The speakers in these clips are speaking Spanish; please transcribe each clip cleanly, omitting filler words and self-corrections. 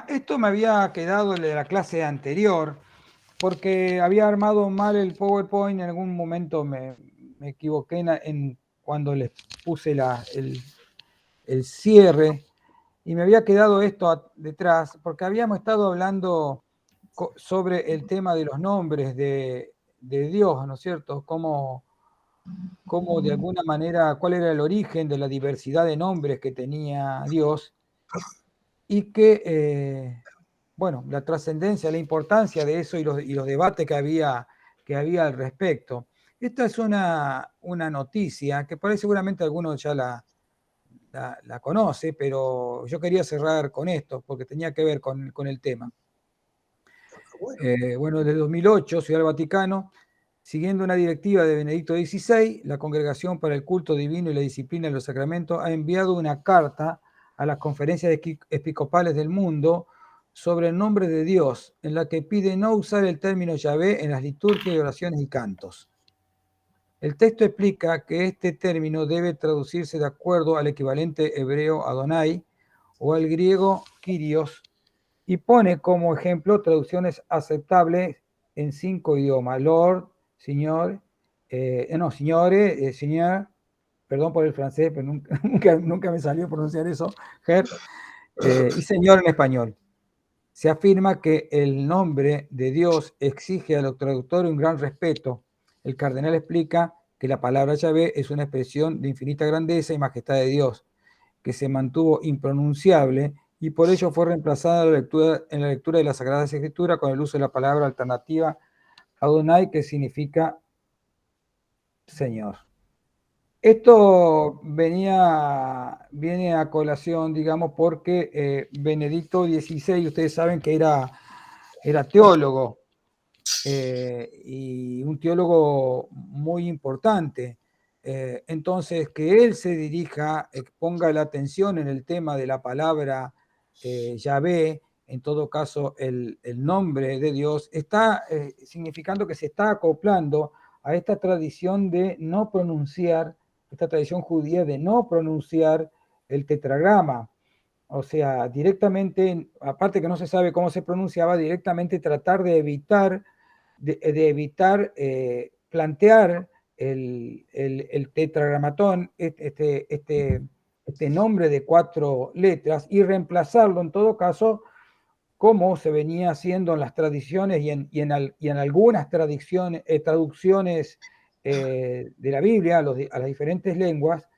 Esto me había quedado de la clase anterior, porque había armado mal el PowerPoint. En algún momento me equivoqué cuando les puse el cierre, y me había quedado esto detrás, porque habíamos estado hablando sobre el tema de los nombres de Dios, ¿no es cierto? Cómo de alguna manera, cuál era el origen de la diversidad de nombres que tenía Dios, y bueno, la trascendencia, la importancia de eso, y los debates que había al respecto. Esta es una noticia que por ahí seguramente algunos ya la conoce, pero yo quería cerrar con esto porque tenía que ver con el tema. Bueno, desde 2008, Ciudad del Vaticano, siguiendo una directiva de Benedicto XVI, la Congregación para el Culto Divino y la Disciplina de los Sacramentos ha enviado una carta a las conferencias episcopales del mundo sobre el nombre de Dios, en la que pide no usar el término Yahvé en las liturgias y oraciones y cantos. El texto explica que este término debe traducirse de acuerdo al equivalente hebreo Adonai o al griego Kyrios, y pone como ejemplo traducciones aceptables en 5 idiomas: Lord, Señor, Signore, Señor, perdón por el francés, pero nunca me salió pronunciar eso, Ger, y Señor en español. Se afirma que el nombre de Dios exige a los traductores un gran respeto. El cardenal explica que la palabra Yahvé es una expresión de infinita grandeza y majestad de Dios, que se mantuvo impronunciable y por ello fue reemplazada en la lectura de la Sagrada Escritura con el uso de la palabra alternativa Adonai, que significa Señor. Esto viene a colación, digamos, porque Benedicto XVI, ustedes saben que era teólogo, y un teólogo muy importante. Entonces, que él se dirija, ponga la atención en el tema de la palabra Yahvé, en todo caso el nombre de Dios, está significando que se está acoplando a esta tradición de no pronunciar, esta tradición judía de no pronunciar el tetragrama. O sea, directamente, aparte que no se sabe cómo se pronunciaba, directamente tratar de evitar plantear el tetragramatón, este nombre de 4 letras, y reemplazarlo en todo caso como se venía haciendo en las tradiciones y en algunas traducciones de la Biblia a las diferentes lenguas,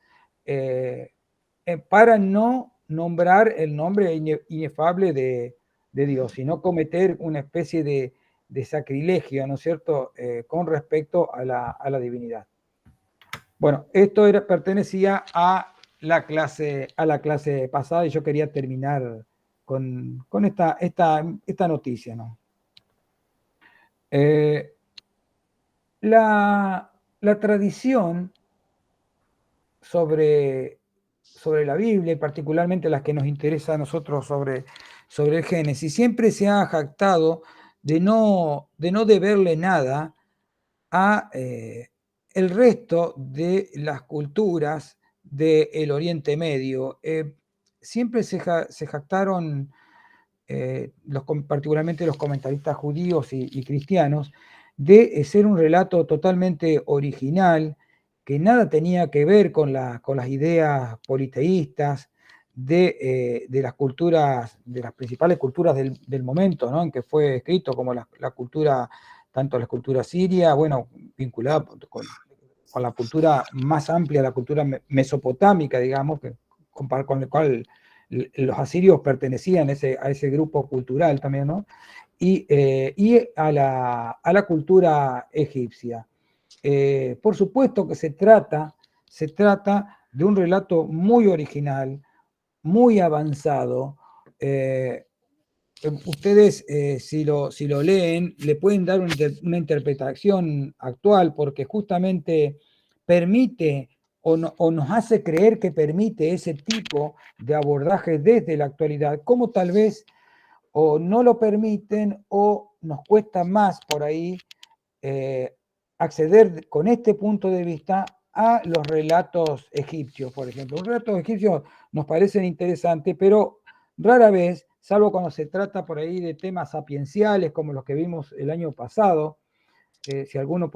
para no nombrar el nombre inefable de Dios, sino cometer una especie de sacrilegio, ¿no es cierto?, con respecto a la divinidad. Bueno, esto pertenecía a la clase pasada, y yo quería terminar con esta noticia, ¿no? La tradición sobre la Biblia, y particularmente las que nos interesa a nosotros sobre el Génesis, siempre se ha jactado de no deberle nada a el resto de las culturas del Oriente Medio. Siempre se jactaron, particularmente los comentaristas judíos y cristianos, de ser un relato totalmente original, que nada tenía que ver con las ideas politeístas de las culturas, de las principales culturas del momento, ¿no?, en que fue escrito, como la cultura, tanto la cultura siria, bueno, vinculada con la cultura más amplia, la cultura mesopotámica, digamos, con la cual los asirios pertenecían a ese grupo cultural también, ¿no? Y a la cultura egipcia. Por supuesto que se trata de un relato muy original, muy avanzado. Ustedes, si lo leen, le pueden dar una interpretación actual, porque justamente permite o nos hace creer que permite ese tipo de abordaje desde la actualidad, como tal vez o no lo permiten o nos cuesta más por ahí acceder con este punto de vista a los relatos egipcios, por ejemplo. Los relatos egipcios nos parecen interesantes, pero rara vez salvo cuando se trata por ahí de temas sapienciales como los que vimos el año pasado, si alguno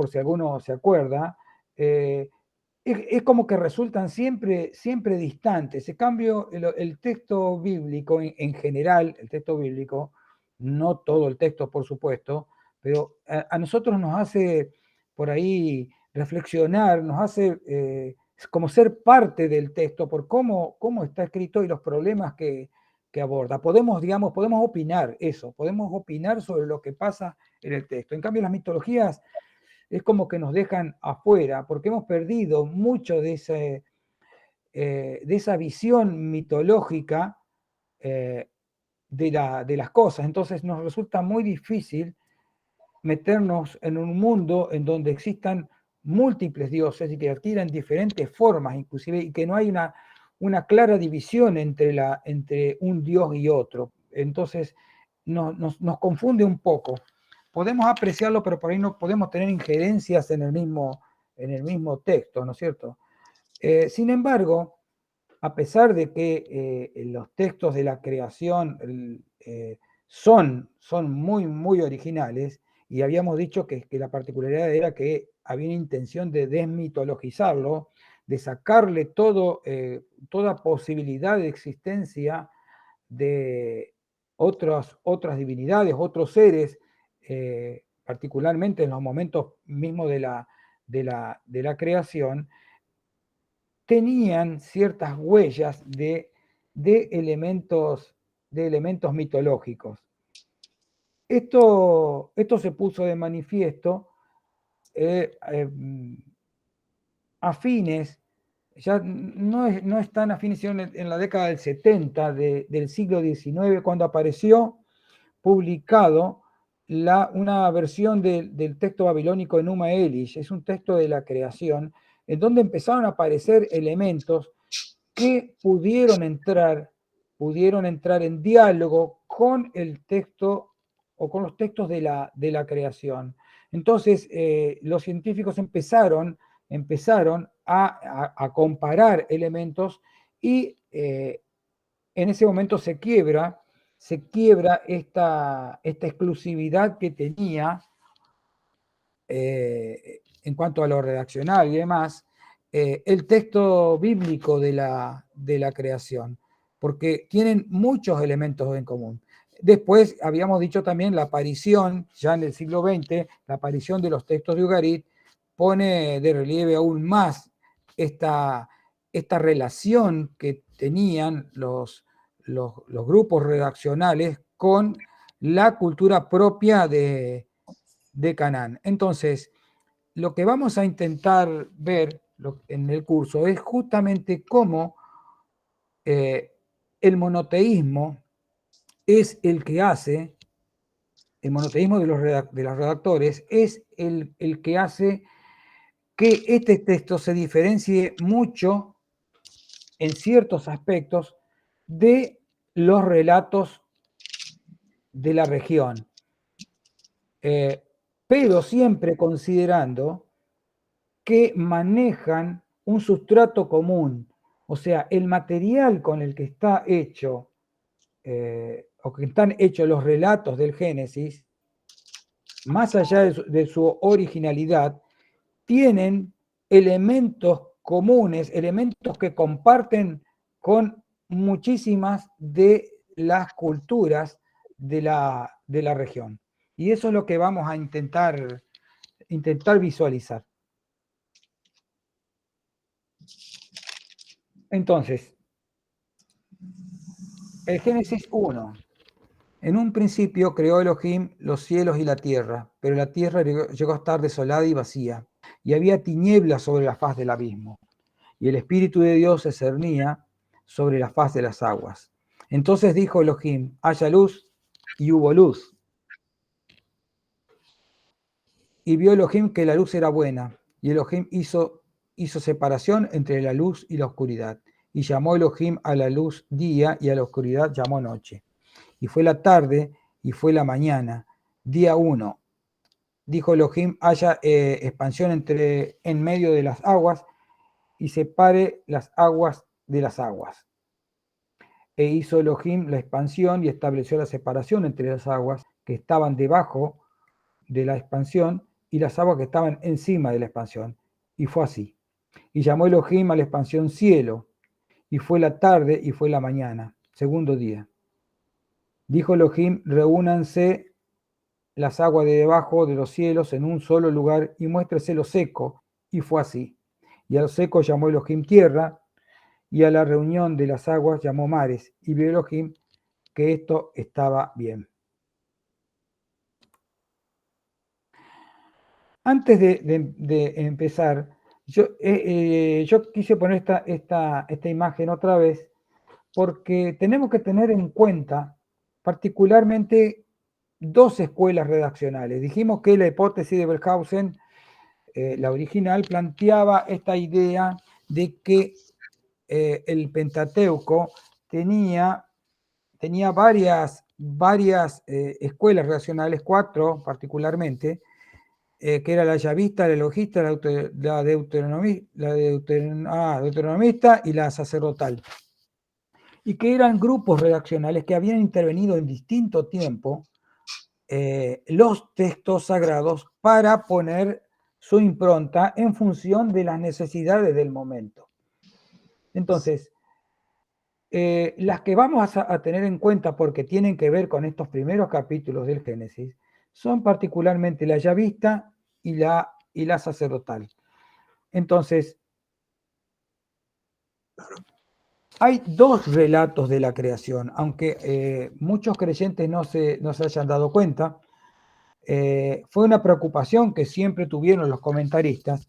se acuerda, es como que resultan siempre distantes. En cambio, el texto bíblico en general, el texto bíblico, no todo el texto, por supuesto, pero a nosotros nos hace por ahí reflexionar, nos hace como ser parte del texto por cómo está escrito y los problemas que aborda. Podemos opinar eso, podemos opinar sobre lo que pasa en el texto. En cambio, las mitologías es como que nos dejan afuera, porque hemos perdido mucho de esa visión mitológica de las cosas. Entonces nos resulta muy difícil meternos en un mundo en donde existan múltiples dioses y que adquieran diferentes formas, inclusive, y que no hay una clara división entre un dios y otro. Entonces nos confunde un poco. Podemos apreciarlo, pero por ahí no podemos tener injerencias en el mismo texto, ¿no es cierto? Sin embargo, a pesar de que los textos de la creación son muy, muy originales, y habíamos dicho que la particularidad era que había una intención de desmitologizarlo, de sacarle toda posibilidad de existencia de otras divinidades, otros seres, particularmente en los momentos mismos de la creación, tenían ciertas huellas de elementos mitológicos. Esto se puso de manifiesto a fines, ya no es tan afines, sino en la década del 70 del siglo XIX, cuando apareció publicado una versión del texto babilónico Enuma Elish. Es un texto de la creación, en donde empezaron a aparecer elementos que pudieron entrar en diálogo con el texto o con los textos de la creación. Entonces, los científicos empezaron a comparar elementos y en ese momento se quiebra esta exclusividad que tenía en cuanto a lo redaccional y demás, el texto bíblico de la creación, porque tienen muchos elementos en común. Después habíamos dicho también la aparición, ya en el siglo XX, la aparición de los textos de Ugarit pone de relieve aún más esta relación que tenían los grupos redaccionales con la cultura propia de Canaán. Entonces, lo que vamos a intentar ver en el curso es justamente cómo el monoteísmo es el que hace, el monoteísmo de los redactores es el que hace que este texto se diferencie mucho en ciertos aspectos de los relatos de la región, pero siempre considerando que manejan un sustrato común, o sea, el material con el que está hecho o que están hechos los relatos del Génesis, más allá de su originalidad, tienen elementos comunes, elementos que comparten con muchísimas de las culturas de la región. Y eso es lo que vamos a intentar visualizar. Entonces, el Génesis 1. En un principio creó Elohim los cielos y la tierra, pero la tierra llegó a estar desolada y vacía, y había tinieblas sobre la faz del abismo, y el Espíritu de Dios se cernía sobre la faz de las aguas. Entonces dijo Elohim, haya luz, y hubo luz. Y vio Elohim que la luz era buena, y Elohim hizo separación entre la luz y la oscuridad. Y llamó Elohim a la luz día, y a la oscuridad llamó noche. Y fue la tarde, y fue la mañana, día 1. Dijo Elohim, haya expansión en medio de las aguas, y separe las aguas de las aguas. E hizo Elohim la expansión y estableció la separación entre las aguas que estaban debajo de la expansión y las aguas que estaban encima de la expansión. Y fue así. Y llamó Elohim a la expansión cielo. Y fue la tarde y fue la mañana, segundo día. Dijo Elohim, reúnanse las aguas de debajo de los cielos en un solo lugar y muéstrese lo seco. Y fue así. Y a lo seco llamó Elohim tierra, y a la reunión de las aguas llamó mares. Y vio Elohim que esto estaba bien. Antes de empezar, yo quise poner esta imagen otra vez porque tenemos que tener en cuenta particularmente dos escuelas redaccionales. Dijimos que la hipótesis de Wellhausen, la original, planteaba esta idea de que el Pentateuco tenía varias escuelas redaccionales, 4 particularmente, que era la yavista, la elogista, la deuteronomista y la sacerdotal. Y que eran grupos redaccionales que habían intervenido en distinto tiempo los textos sagrados para poner su impronta en función de las necesidades del momento. Entonces, las que vamos a tener en cuenta porque tienen que ver con estos primeros capítulos del Génesis son particularmente la yavista y la sacerdotal. Entonces, hay dos relatos de la creación, aunque muchos creyentes no se hayan dado cuenta. Fue una preocupación que siempre tuvieron los comentaristas,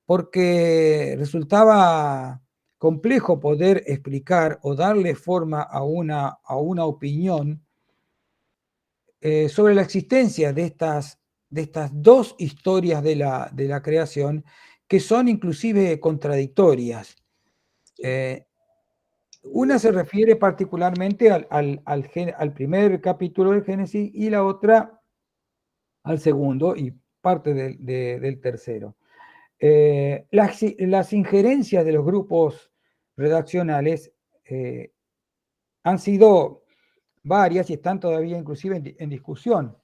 porque resultaba complejo poder explicar o darle forma a una opinión sobre la existencia de estas dos historias de la creación, que son inclusive contradictorias. Una se refiere particularmente al primer capítulo del Génesis y la otra al segundo y parte del tercero. Las injerencias de los grupos redaccionales han sido varias y están todavía inclusive en discusión.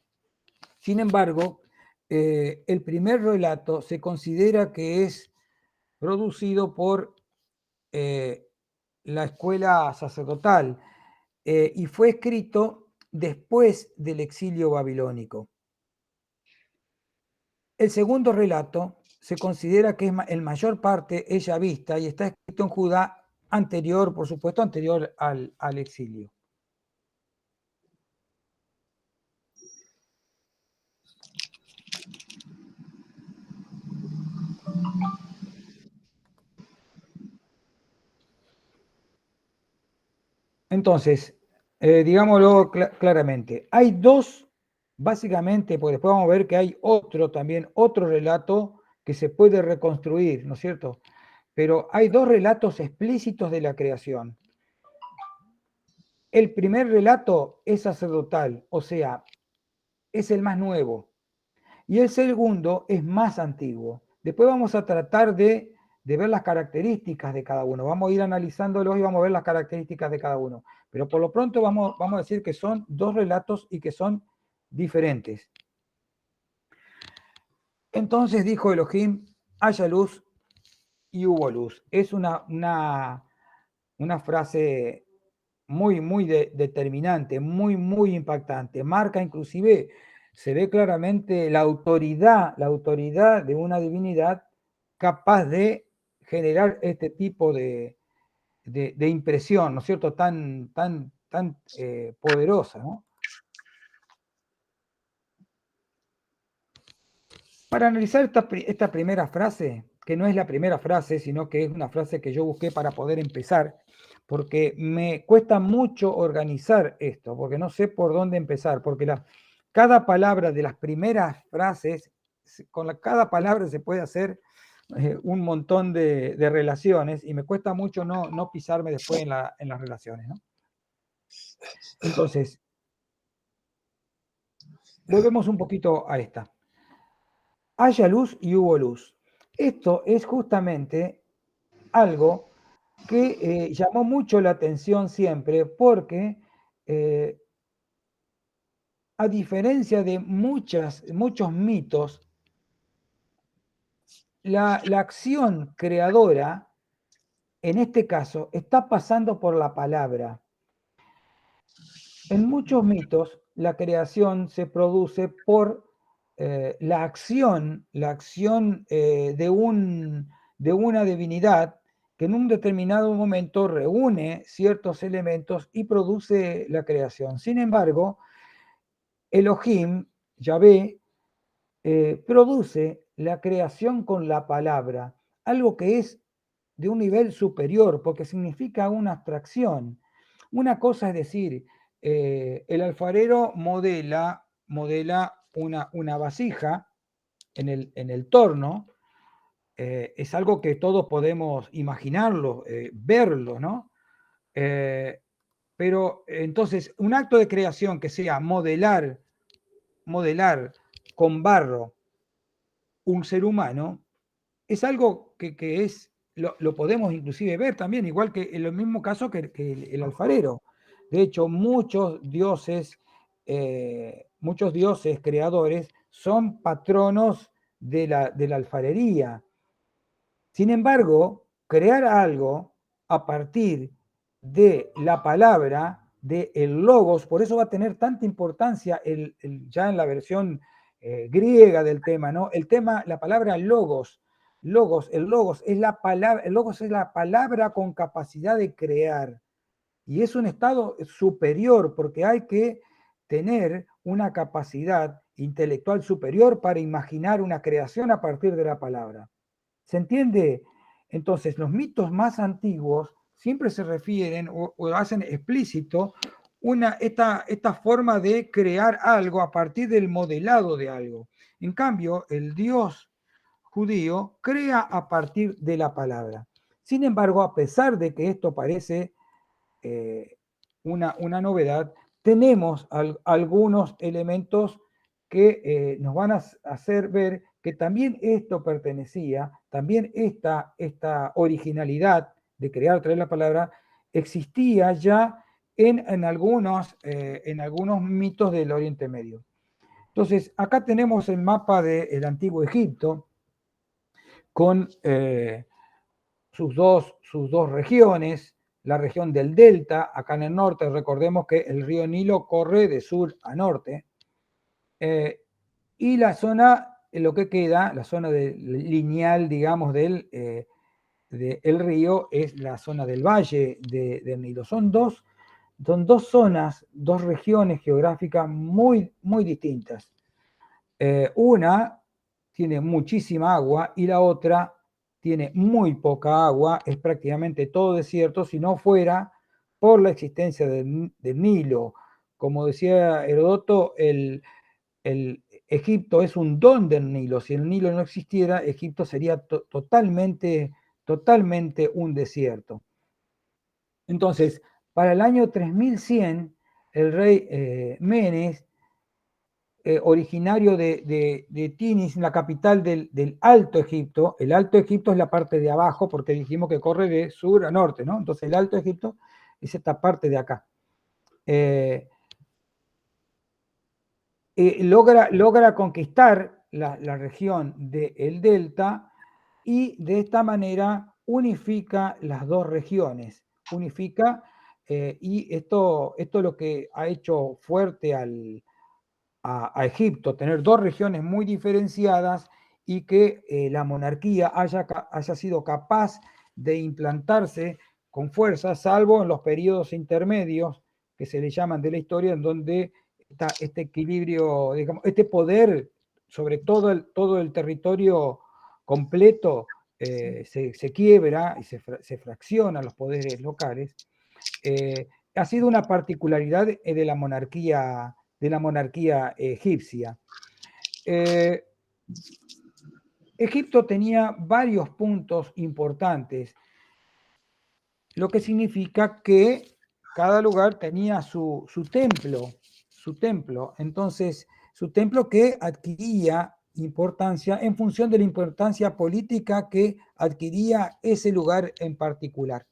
Sin embargo, el primer relato se considera que es producido por la escuela sacerdotal y fue escrito después del exilio babilónico. El segundo relato se considera que es en mayor parte es yavista y está escrito en Judá anterior, por supuesto, anterior al exilio. Entonces, digámoslo claramente, hay dos, básicamente, pues después vamos a ver que hay otro relato que se puede reconstruir, ¿no es cierto? Pero hay dos relatos explícitos de la creación. El primer relato es sacerdotal, o sea, es el más nuevo. Y el segundo es más antiguo. Después vamos a tratar de ver las características de cada uno. Vamos a ir analizándolos y vamos a ver las características de cada uno. Pero por lo pronto vamos a decir que son dos relatos y que son diferentes. Entonces dijo Elohim, haya luz y hubo luz. Es una frase muy determinante, muy impactante. Marca inclusive, se ve claramente la autoridad de una divinidad capaz de generar este tipo de impresión, ¿no es cierto?, tan poderosa, ¿no? Para analizar esta primera frase, que no es la primera frase, sino que es una frase que yo busqué para poder empezar, porque me cuesta mucho organizar esto, porque no sé por dónde empezar, porque cada palabra de las primeras frases, cada palabra se puede hacer un montón de relaciones y me cuesta mucho no pisarme después en las relaciones, ¿no? Entonces, volvemos un poquito a esta. Haya luz y hubo luz. Esto es justamente algo que llamó mucho la atención siempre porque, a diferencia de muchos mitos, la acción creadora, en este caso, está pasando por la palabra. En muchos mitos, la creación se produce por la acción de una divinidad que en un determinado momento reúne ciertos elementos y produce la creación. Sin embargo, Elohim, Yahvé, produce la creación con la palabra, algo que es de un nivel superior, porque significa una abstracción. Una cosa es decir, el alfarero modela una vasija en el torno, es algo que todos podemos imaginarlo, verlo, ¿no? Pero entonces, un acto de creación que sea modelar con barro un ser humano, es algo que es, lo podemos inclusive ver también, igual que en el mismo caso que el alfarero. De hecho, muchos dioses creadores son patronos de la alfarería. Sin embargo, crear algo a partir de la palabra, del logos, por eso va a tener tanta importancia ya en la versión griega del tema, ¿no? El tema, la palabra logos, el logos es la palabra con capacidad de crear. Y es un estado superior porque hay que tener una capacidad intelectual superior para imaginar una creación a partir de la palabra. ¿Se entiende? Entonces, los mitos más antiguos siempre se refieren o hacen explícito esta forma de crear algo a partir del modelado de algo. En cambio, el Dios judío crea a partir de la palabra. Sin embargo, a pesar de que esto parece una novedad, tenemos algunos elementos que nos van a hacer ver que también esto pertenecía, también esta originalidad de crear, traer la palabra, existía ya en algunos mitos del Oriente Medio. Entonces, acá tenemos el mapa del Antiguo Egipto con sus dos regiones, la región del delta, acá en el norte, recordemos que el río Nilo corre de sur a norte, y la zona, lo que queda, la zona lineal, digamos, del río, es la zona del valle del Nilo. Son dos zonas, dos regiones geográficas muy, muy distintas. Una tiene muchísima agua y la otra tiene muy poca agua, es prácticamente todo desierto, si no fuera por la existencia del Nilo. Como decía Herodoto, el Egipto es un don del Nilo. Si el Nilo no existiera, Egipto sería totalmente un desierto. Entonces, para el año 3100, el rey Menes, originario de Tinis, la capital del Alto Egipto. El Alto Egipto es la parte de abajo, porque dijimos que corre de sur a norte, ¿no? Entonces el Alto Egipto es esta parte de acá. Logra conquistar la región del Delta y de esta manera unifica las dos regiones. Y esto es lo que ha hecho fuerte a Egipto, tener dos regiones muy diferenciadas y que la monarquía haya sido capaz de implantarse con fuerza, salvo en los periodos intermedios que se le llaman de la historia, en donde está este equilibrio, digamos, este poder sobre todo el territorio completo se quiebra y se fracciona los poderes locales. Ha sido una particularidad de la monarquía egipcia. Egipto tenía varios puntos importantes, lo que significa que cada lugar tenía su templo. Entonces, su templo que adquiría importancia en función de la importancia política que adquiría ese lugar en particular.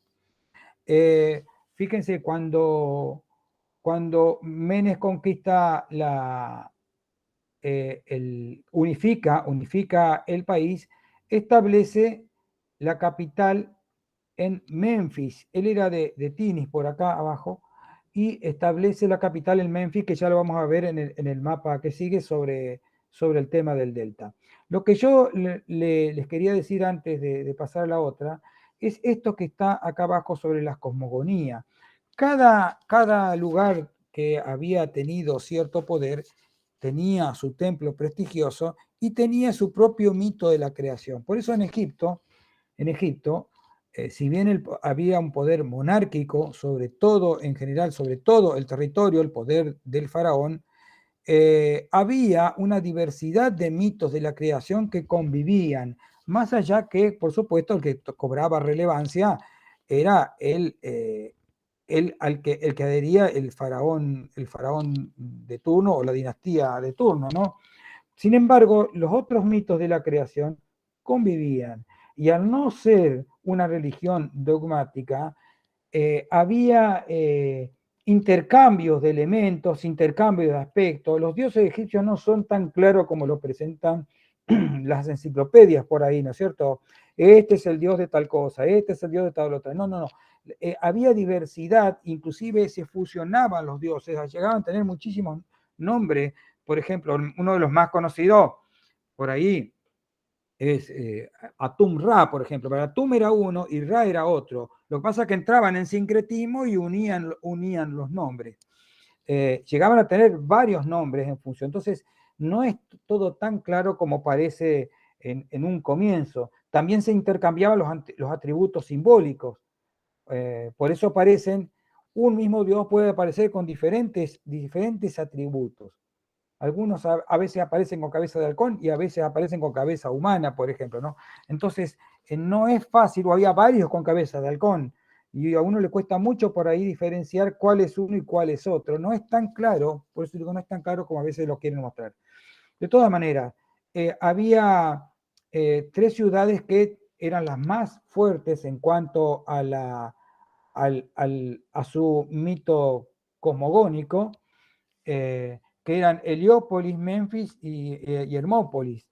Fíjense, cuando Menes conquista unifica el país, establece la capital en Memphis. Él era de Tinis, por acá abajo, y establece la capital en Memphis, que ya lo vamos a ver en el mapa que sigue sobre el tema del delta. Lo que yo les quería decir antes de pasar a la otra, es esto que está acá abajo sobre las cosmogonías. Cada lugar que había tenido cierto poder tenía su templo prestigioso y tenía su propio mito de la creación. Por eso en Egipto, si bien había un poder monárquico sobre todo, en general, sobre todo el territorio, el poder del faraón, había una diversidad de mitos de la creación que convivían, más allá que, por supuesto, el que cobraba relevancia era el que adhería el faraón de turno o la dinastía de turno, ¿no? Sin embargo, los otros mitos de la creación convivían, y al no ser una religión dogmática, había intercambios de elementos, intercambios de aspectos. Los dioses egipcios no son tan claros como lo presentan las enciclopedias por ahí, ¿no es cierto? Este es el dios de tal cosa, este es el dios de tal otra. No, no, no. Había diversidad, inclusive se fusionaban los dioses, llegaban a tener muchísimos nombres. Por ejemplo, uno de los más conocidos por ahí es Atum Ra, por ejemplo. Pero Atum era uno y Ra era otro. Lo que pasa es que entraban en sincretismo y unían los nombres. Llegaban a tener varios nombres en función. Entonces, no es todo tan claro como parece en un comienzo. También se intercambiaban los atributos simbólicos. Por eso aparecen, un mismo Dios puede aparecer con diferentes atributos. Algunos a veces aparecen con cabeza de halcón y a veces aparecen con cabeza humana, por ejemplo, ¿no? Entonces, no es fácil, o había varios con cabeza de halcón, y a uno le cuesta mucho por ahí diferenciar cuál es uno y cuál es otro. No es tan claro, por eso digo, no es tan claro como a veces lo quieren mostrar. De todas maneras, había 3 ciudades que eran las más fuertes en cuanto a su mito cosmogónico, que eran Heliópolis, Memphis y Hermópolis.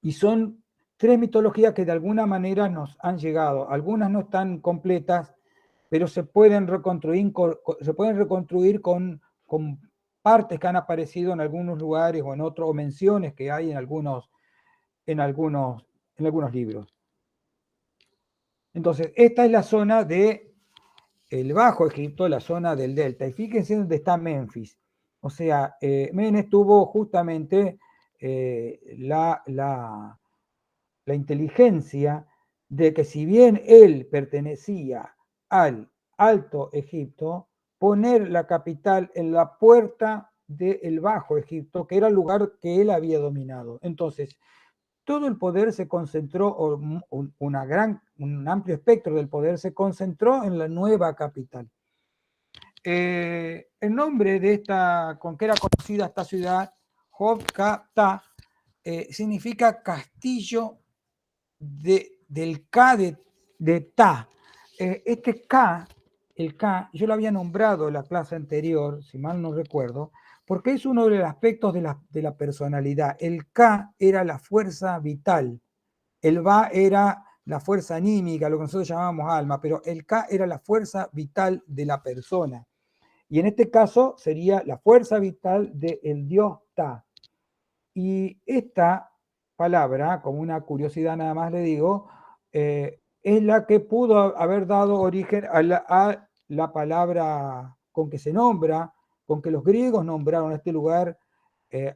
Y son 3 mitologías que de alguna manera nos han llegado. Algunas no están completas, pero se pueden reconstruir con partes que han aparecido en algunos lugares o en otros, o menciones que hay en algunos libros. Entonces, esta es la zona del Bajo Egipto, la zona del delta. Y fíjense dónde está Memphis. O sea, Menes tuvo justamente la inteligencia de que, si bien él pertenecía al Alto Egipto, poner la capital en la puerta del Bajo Egipto, que era el lugar que él había dominado. Entonces, todo el poder se concentró, un amplio espectro del poder se concentró en la nueva capital. El nombre de con que era conocida esta ciudad, Hobkata, significa castillo del K de Ta. Este K, el K, yo lo había nombrado en la clase anterior, si mal no recuerdo, porque es uno de los aspectos de la personalidad. El K era la fuerza vital, el Ba era la fuerza anímica, lo que nosotros llamamos alma, pero el K era la fuerza vital de la persona. Y en este caso sería la fuerza vital del dios Ta. Y esta palabra, como una curiosidad nada más le digo, es la que pudo haber dado origen a la palabra con que se nombra, con que los griegos nombraron a este lugar,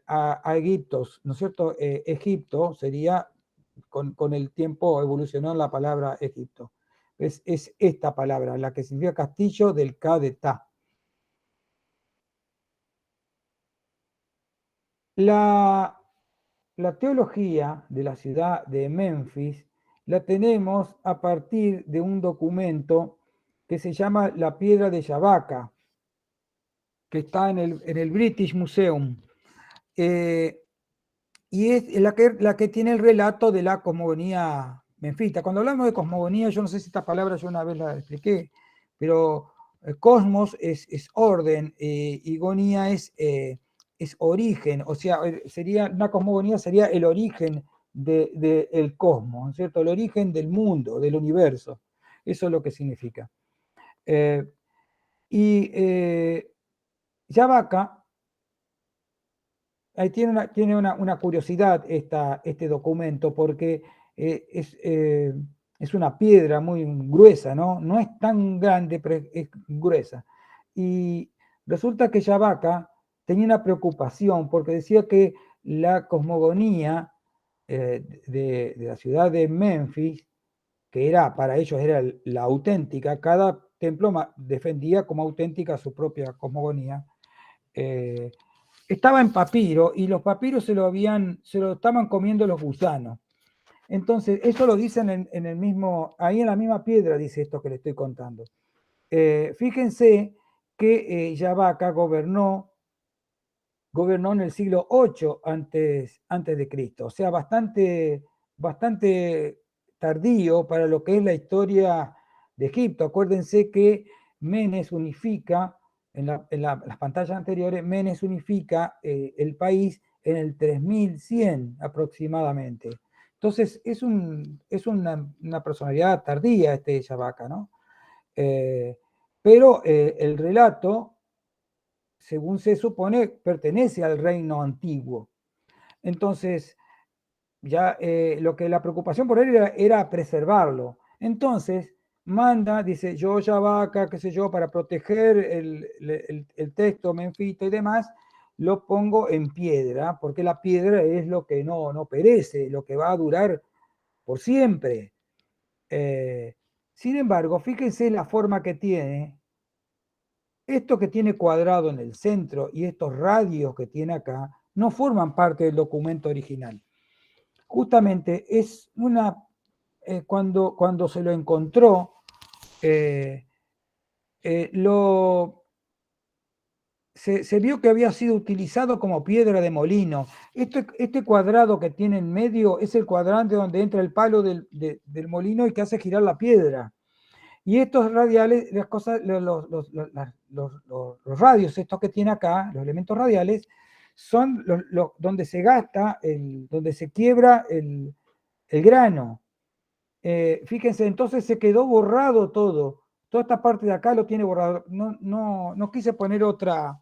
a Egiptos, ¿no es cierto? Egipto sería, con el tiempo evolucionó la palabra Egipto. Es esta palabra, la que significa castillo del Ka de Ta. La teología de la ciudad de Memphis la tenemos a partir de un documento que se llama La Piedra de Shabaka, que está en el British Museum. Y es la que tiene el relato de la cosmogonía menfita. Cuando hablamos de cosmogonía, yo no sé si esta palabra yo una vez la expliqué, pero cosmos es orden y gonía es origen, o sea, sería una cosmogonía sería el origen del cosmos, ¿no es cierto? El origen del mundo, del universo. Eso es lo que significa. Yavaca, ahí tiene una curiosidad este documento, porque es una piedra muy gruesa, ¿no? No es tan grande, pero es gruesa. Y resulta que Yavaca tenía una preocupación, porque decía que la cosmogonía de la ciudad de Memphis, que era para ellos era la auténtica, cada templo defendía como auténtica su propia cosmogonía. Estaba en papiro y los papiros se lo estaban comiendo los gusanos. Entonces, eso lo dicen en el mismo, ahí en la misma piedra dice esto que le estoy contando. Fíjense que Yavaca gobernó en el siglo 8 antes de Cristo, o sea, bastante tardío para lo que es la historia de Egipto. Acuérdense que Menes unifica, las pantallas anteriores, Menes unifica el país en el 3100 aproximadamente. Entonces, es una personalidad tardía este Yavaca, ¿no? Pero el relato, según se supone, pertenece al reino antiguo. Entonces, ya la preocupación por él era preservarlo. Entonces, manda, dice, yo Yavaca, qué sé yo, para proteger el texto menfita y demás, lo pongo en piedra, porque la piedra es lo que no perece, lo que va a durar por siempre. Sin embargo, fíjense la forma que tiene. Esto que tiene cuadrado en el centro y estos radios que tiene acá no forman parte del documento original. Justamente es cuando se lo encontró, se vio que había sido utilizado como piedra de molino. Este cuadrado que tiene en medio es el cuadrante donde entra el palo del molino y que hace girar la piedra. Y estos radiales, los radios, estos que tiene acá, los elementos radiales, son donde se gasta, donde se quiebra el grano. Fíjense, entonces se quedó borrado todo. Toda esta parte de acá lo tiene borrado. No quise poner otra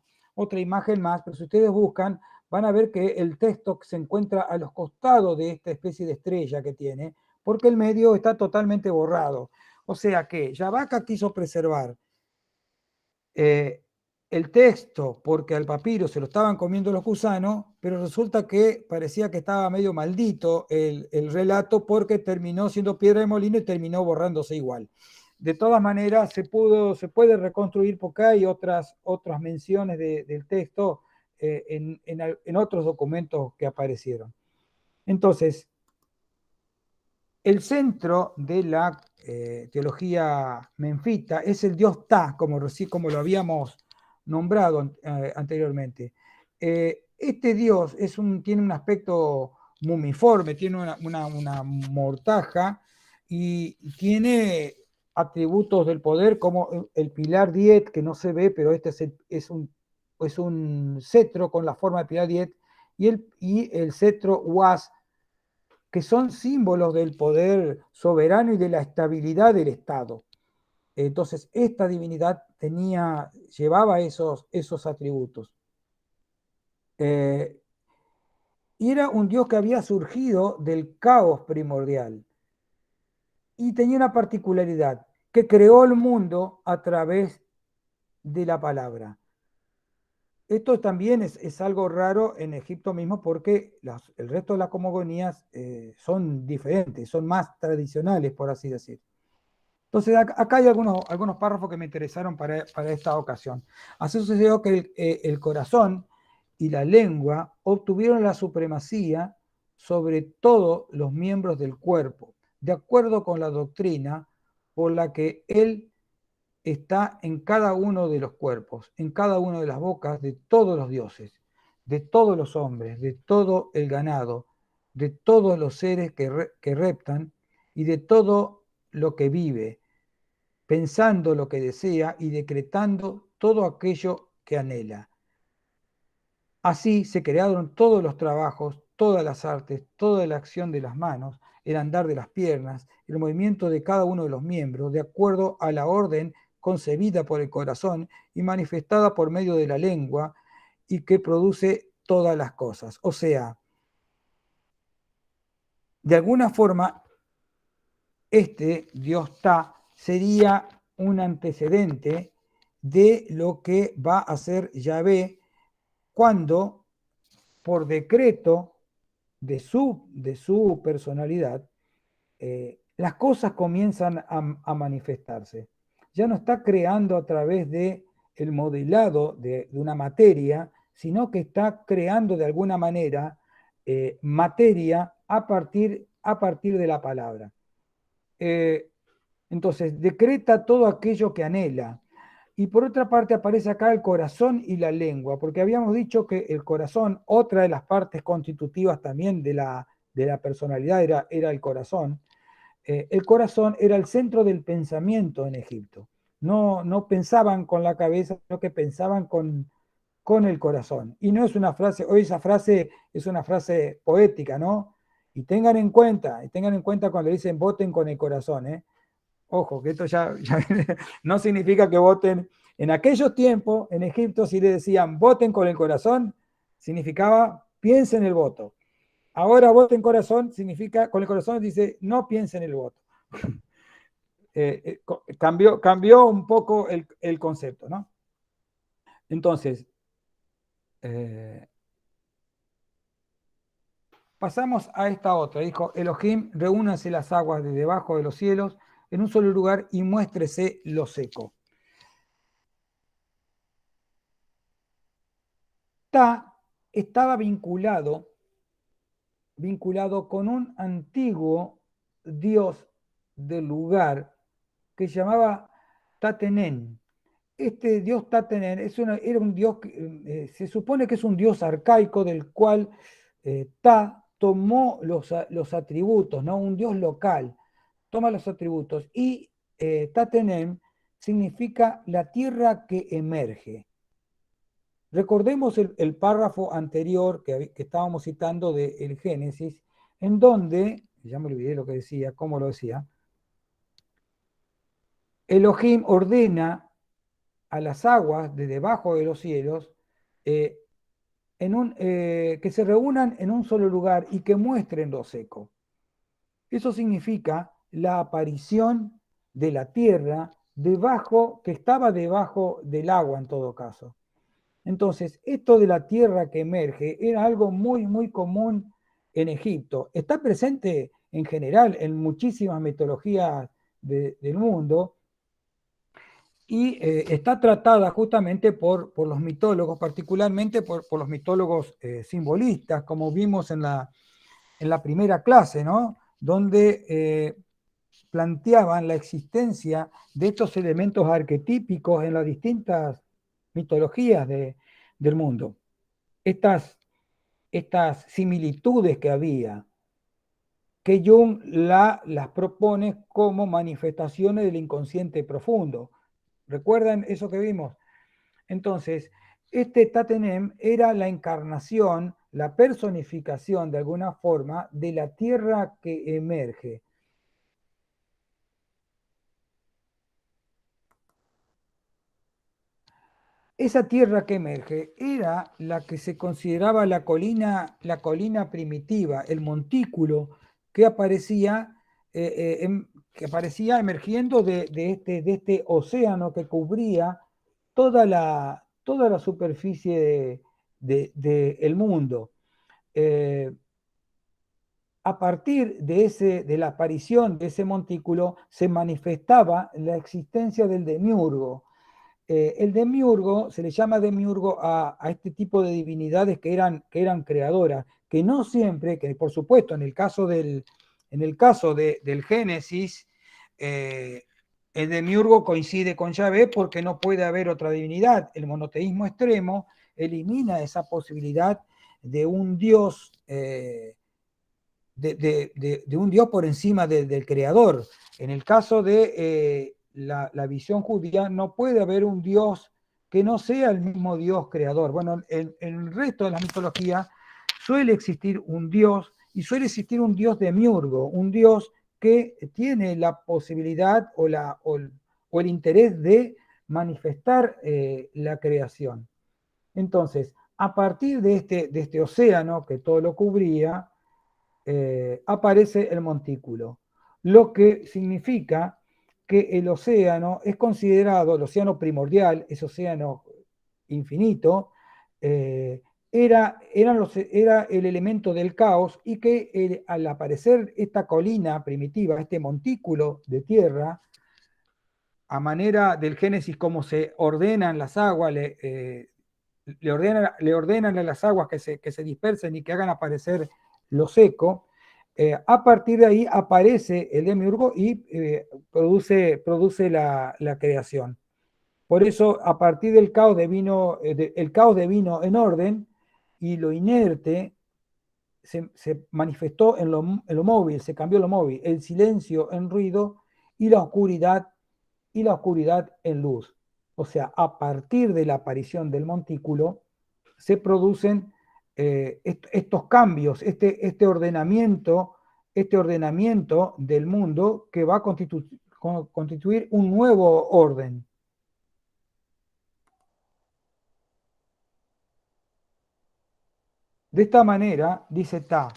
imagen más, pero si ustedes buscan, van a ver que el texto se encuentra a los costados de esta especie de estrella que tiene, porque el medio está totalmente borrado. O sea que Yavaca quiso preservar el texto porque al papiro se lo estaban comiendo los gusanos, pero resulta que parecía que estaba medio maldito el relato porque terminó siendo piedra de molino y terminó borrándose igual. De todas maneras, se puede reconstruir porque hay otras menciones del texto en otros documentos que aparecieron. Entonces, el centro de la teología menfita es el dios Ta, como lo habíamos nombrado anteriormente. Este dios tiene un aspecto mumiforme, tiene una mortaja y tiene atributos del poder como el pilar 10, que no se ve, pero este es un cetro con la forma de pilar 10, y el cetro Uas, que son símbolos del poder soberano y de la estabilidad del Estado. Entonces, esta divinidad llevaba esos atributos. Y era un dios que había surgido del caos primordial. Y tenía una particularidad, que creó el mundo a través de la palabra. Esto también es algo raro en Egipto mismo porque el resto de las cosmogonías son diferentes, son más tradicionales, por así decir. Entonces, acá hay algunos párrafos que me interesaron para esta ocasión. Así sucedió que el corazón y la lengua obtuvieron la supremacía sobre todos los miembros del cuerpo, de acuerdo con la doctrina por la que él está en cada uno de los cuerpos, en cada una de las bocas de todos los dioses, de todos los hombres, de todo el ganado, de todos los seres que reptan, y de todo lo que vive, pensando lo que desea y decretando todo aquello que anhela. Así se crearon todos los trabajos, todas las artes, toda la acción de las manos, el andar de las piernas, el movimiento de cada uno de los miembros, de acuerdo a la orden concebida por el corazón y manifestada por medio de la lengua, y que produce todas las cosas. O sea, de alguna forma, este Dios Ta sería un antecedente de lo que va a hacer Yahvé cuando, por decreto de su personalidad, las cosas comienzan a manifestarse. Ya no está creando a través de el modelado de una materia, sino que está creando de alguna manera materia a partir de la palabra. Entonces, decreta todo aquello que anhela. Y por otra parte aparece acá el corazón y la lengua, porque habíamos dicho que el corazón, otra de las partes constitutivas también de la personalidad era el corazón. El corazón era el centro del pensamiento en Egipto. No pensaban con la cabeza, sino que pensaban con el corazón. Y no es una frase, hoy esa frase es una frase poética, ¿no? Y tengan en cuenta cuando dicen voten con el corazón, ¿eh? Ojo, que esto ya no significa que voten. En aquellos tiempos, en Egipto, si le decían voten con el corazón, significaba piensen el voto. Ahora voten corazón significa, con el corazón dice no piensen el voto. Cambió un poco el concepto, ¿no? Entonces, pasamos a esta otra. Dijo, Elohim, reúnanse las aguas de debajo de los cielos en un solo lugar y muéstrese lo seco. Estaba vinculado con un antiguo dios del lugar que se llamaba Tatenen. Este dios Tatenen era un dios que se supone que es un dios arcaico del cual tomó los atributos, ¿no? Un dios local, toma los atributos y Tatenen significa la tierra que emerge. Recordemos el párrafo anterior que estábamos citando del Génesis, en donde, ya me olvidé lo que decía, cómo lo decía, Elohim ordena a las aguas de debajo de los cielos eh, que se reúnan en un solo lugar y que muestren lo seco. Eso significa la aparición de la tierra que estaba debajo del agua en todo caso. Entonces, esto de la tierra que emerge era algo muy, muy común en Egipto. Está presente en general en muchísimas mitologías del mundo y está tratada justamente por los mitólogos, particularmente por los mitólogos simbolistas, como vimos en la primera clase, ¿no? Donde planteaban la existencia de estos elementos arquetípicos en las distintas mitologías del mundo. Estas similitudes que había, que Jung las propone como manifestaciones del inconsciente profundo. ¿Recuerdan eso que vimos? Entonces, este Tatenem era la encarnación, la personificación de alguna forma de la tierra que emerge. Esa tierra que emerge era la que se consideraba la colina primitiva, el montículo que aparecía, emergiendo de este océano que cubría toda la superficie del mundo. A partir de la aparición de ese montículo se manifestaba la existencia del demiurgo. El demiurgo, se le llama demiurgo a este tipo de divinidades que eran creadoras, que no siempre, que por supuesto en el caso del Génesis, el demiurgo coincide con Yahvé porque no puede haber otra divinidad. El monoteísmo extremo elimina esa posibilidad de un Dios de un Dios por encima del creador. En el caso de la visión judía, no puede haber un Dios que no sea el mismo Dios creador. Bueno, en el resto de la mitología suele existir un Dios, y suele existir un Dios demiurgo, un Dios que tiene la posibilidad o el interés de manifestar la creación. Entonces, a partir de este océano que todo lo cubría, aparece el montículo, lo que significa que el océano es considerado, el océano primordial, ese océano infinito, era el elemento del caos, y que al aparecer esta colina primitiva, este montículo de tierra, a manera del Génesis, como se ordenan las aguas, le ordenan a las aguas que se dispersen y que hagan aparecer lo seco. A partir de ahí aparece el demiurgo y produce la creación. Por eso, a partir del caos el caos devino en orden, y lo inerte se manifestó en lo móvil, se cambió lo móvil, el silencio en ruido, y la oscuridad en luz. O sea, a partir de la aparición del montículo se producen estos cambios, este ordenamiento del mundo, que va a constituir un nuevo orden. De esta manera, dice Ta,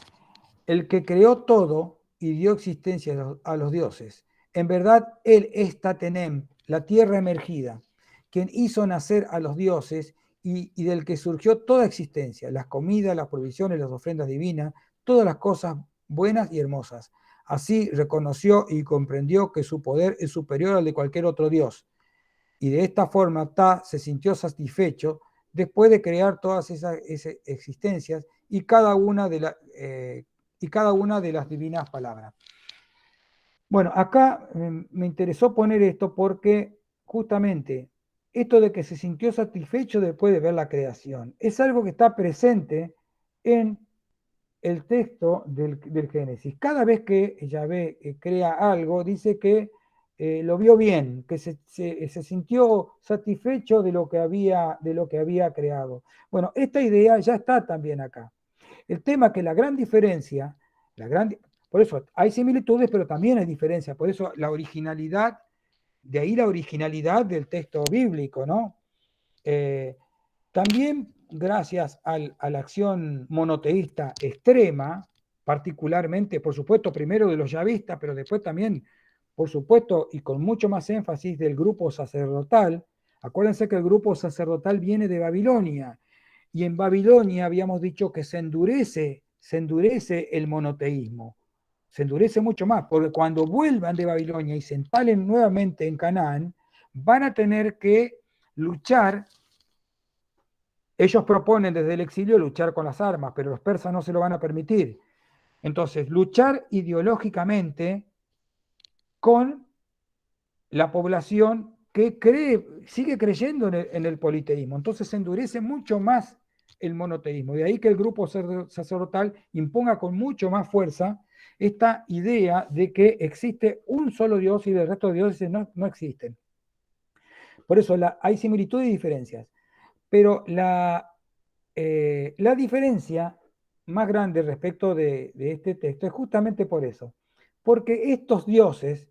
el que creó todo y dio existencia a los dioses. En verdad, él es Tatenem, la tierra emergida, quien hizo nacer a los dioses, y del que surgió toda existencia, las comidas, las provisiones, las ofrendas divinas, todas las cosas buenas y hermosas. Así reconoció y comprendió que su poder es superior al de cualquier otro dios. Y de esta forma Ta se sintió satisfecho después de crear todas esas existencias y cada una de las divinas palabras. Bueno, acá me interesó poner esto porque justamente esto de que se sintió satisfecho después de ver la creación es algo que está presente en el texto del Génesis. Cada vez que Yahvé crea algo, dice que lo vio bien, que se sintió satisfecho de lo que había creado. Bueno, esta idea ya está también acá. El tema es que la gran diferencia, por eso hay similitudes, pero también hay diferencias. Por eso la originalidad, de ahí la originalidad del texto bíblico, ¿no? También gracias a la acción monoteísta extrema, particularmente, por supuesto, primero de los yavistas, pero después también, por supuesto, y con mucho más énfasis, del grupo sacerdotal. Acuérdense que el grupo sacerdotal viene de Babilonia, y en Babilonia habíamos dicho que se endurece el monoteísmo, se endurece mucho más, porque cuando vuelvan de Babilonia y se instalen nuevamente en Canaán, van a tener que luchar. Ellos proponen desde el exilio luchar con las armas, pero los persas no se lo van a permitir. Entonces, luchar ideológicamente con la población que sigue creyendo en el politeísmo. Entonces se endurece mucho más el monoteísmo. De ahí que el grupo sacerdotal imponga con mucho más fuerza esta idea de que existe un solo Dios y el resto de dioses no existen. Por eso hay similitudes y diferencias. Pero la diferencia más grande respecto de este texto es justamente por eso. Porque estos dioses,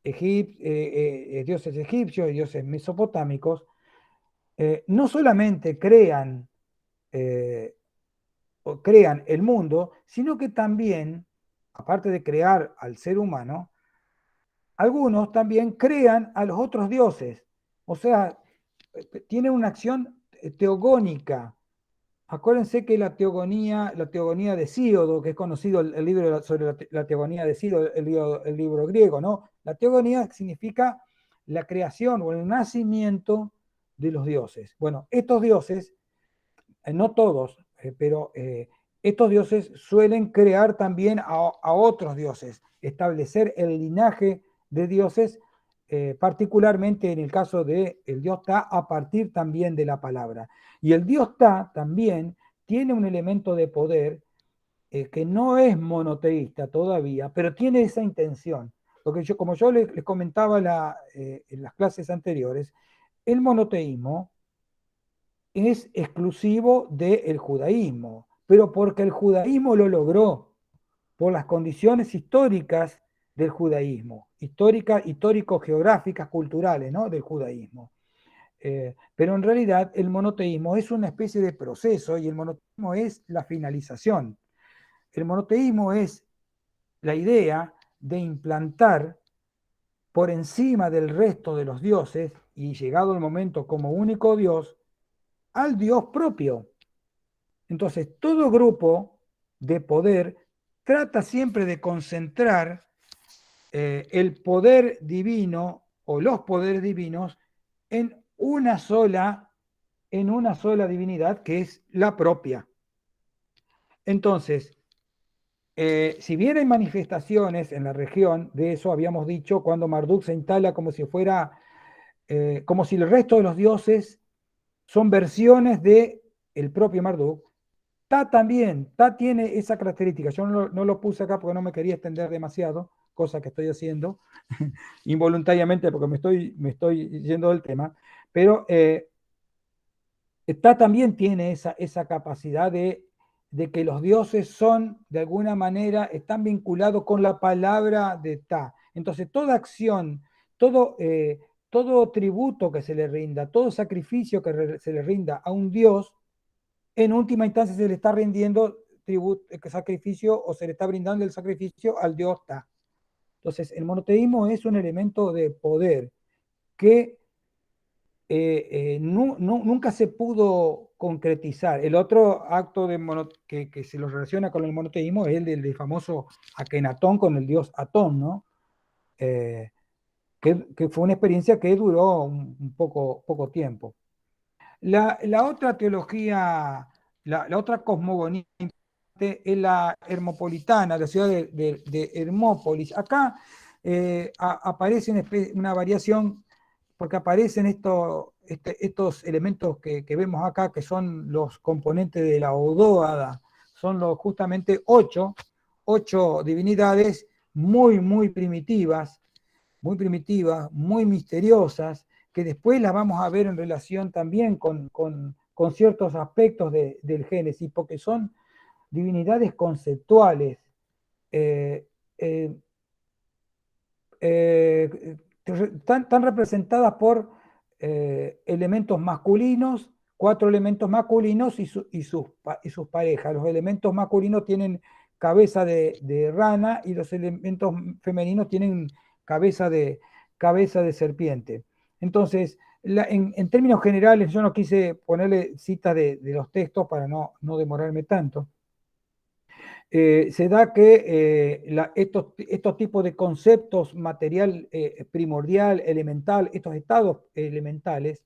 dioses egipcios y dioses mesopotámicos, no solamente crean el mundo, sino que también, aparte de crear al ser humano, algunos también crean a los otros dioses. O sea, tienen una acción teogónica. Acuérdense que la teogonía de Hesíodo, que es conocido el libro sobre la teogonía de Hesíodo, el libro griego, ¿no? La teogonía significa la creación o el nacimiento de los dioses. Bueno, estos dioses, no todos, pero estos dioses suelen crear también a otros dioses, establecer el linaje de dioses, particularmente en el caso del dios Ta, a partir también de la palabra. Y el dios Ta también tiene un elemento de poder que no es monoteísta todavía, pero tiene esa intención. Porque como yo les comentaba en las clases anteriores, el monoteísmo es exclusivo del judaísmo, pero porque el judaísmo lo logró, por las condiciones históricas del judaísmo, histórico-geográficas, culturales, ¿no? Del judaísmo. Pero en realidad el monoteísmo es una especie de proceso y el monoteísmo es la finalización. El monoteísmo es la idea de implantar por encima del resto de los dioses y llegado el momento como único Dios, al Dios propio. Entonces, todo grupo de poder trata siempre de concentrar el poder divino o los poderes divinos en en una sola divinidad que es la propia. Entonces, si bien hay manifestaciones en la región, de eso habíamos dicho, cuando Marduk se instala como si fuera, como si el resto de los dioses son versiones de el propio Marduk. Ta también, Ta tiene esa característica. Yo no lo puse acá porque no me quería extender demasiado, cosa que estoy haciendo involuntariamente porque me estoy yendo del tema, pero Ta también tiene esa capacidad de que los dioses son, de alguna manera, están vinculados con la palabra de Ta. Entonces, toda acción, todo tributo que se le rinda, todo sacrificio que se le rinda a un dios, en última instancia se le está rindiendo tributo, sacrificio o se le está brindando el sacrificio al dios Ta. Entonces, el monoteísmo es un elemento de poder que nunca se pudo concretizar. El otro acto que se lo relaciona con el monoteísmo es el del famoso Akenatón con el dios Atón, ¿no? Que fue una experiencia que duró un poco tiempo. La otra teología, la otra cosmogonía es la hermopolitana, la ciudad de Hermópolis. Acá aparece una variación porque aparecen estos elementos que vemos acá, que son los componentes de la Odóada, son justamente ocho divinidades muy primitivas, muy misteriosas, que después las vamos a ver en relación también con ciertos aspectos del Génesis, porque son divinidades conceptuales. Eh, eh, están representadas por elementos masculinos, 4 elementos masculinos y sus parejas. Los elementos masculinos tienen cabeza de rana y los elementos femeninos tienen cabeza cabeza de serpiente. Entonces, en términos generales, yo no quise ponerle citas de los textos para no demorarme tanto. Se da que estos tipos de conceptos material primordial, elemental, estos estados elementales,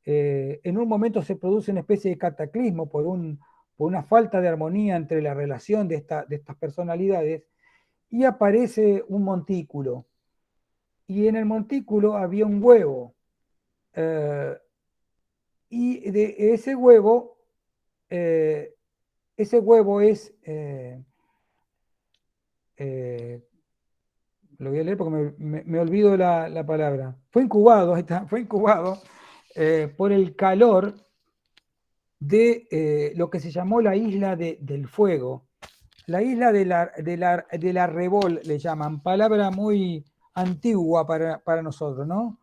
en un momento se produce una especie de cataclismo por una falta de armonía entre la relación de estas personalidades y aparece un montículo. Y en el montículo había un huevo. Y de ese huevo es... lo voy a leer porque me olvido la palabra. Fue incubado, ahí está, fue incubado por el calor de lo que se llamó la isla del fuego. La isla de la Rebol le llaman, palabra muy antigua para nosotros, ¿no?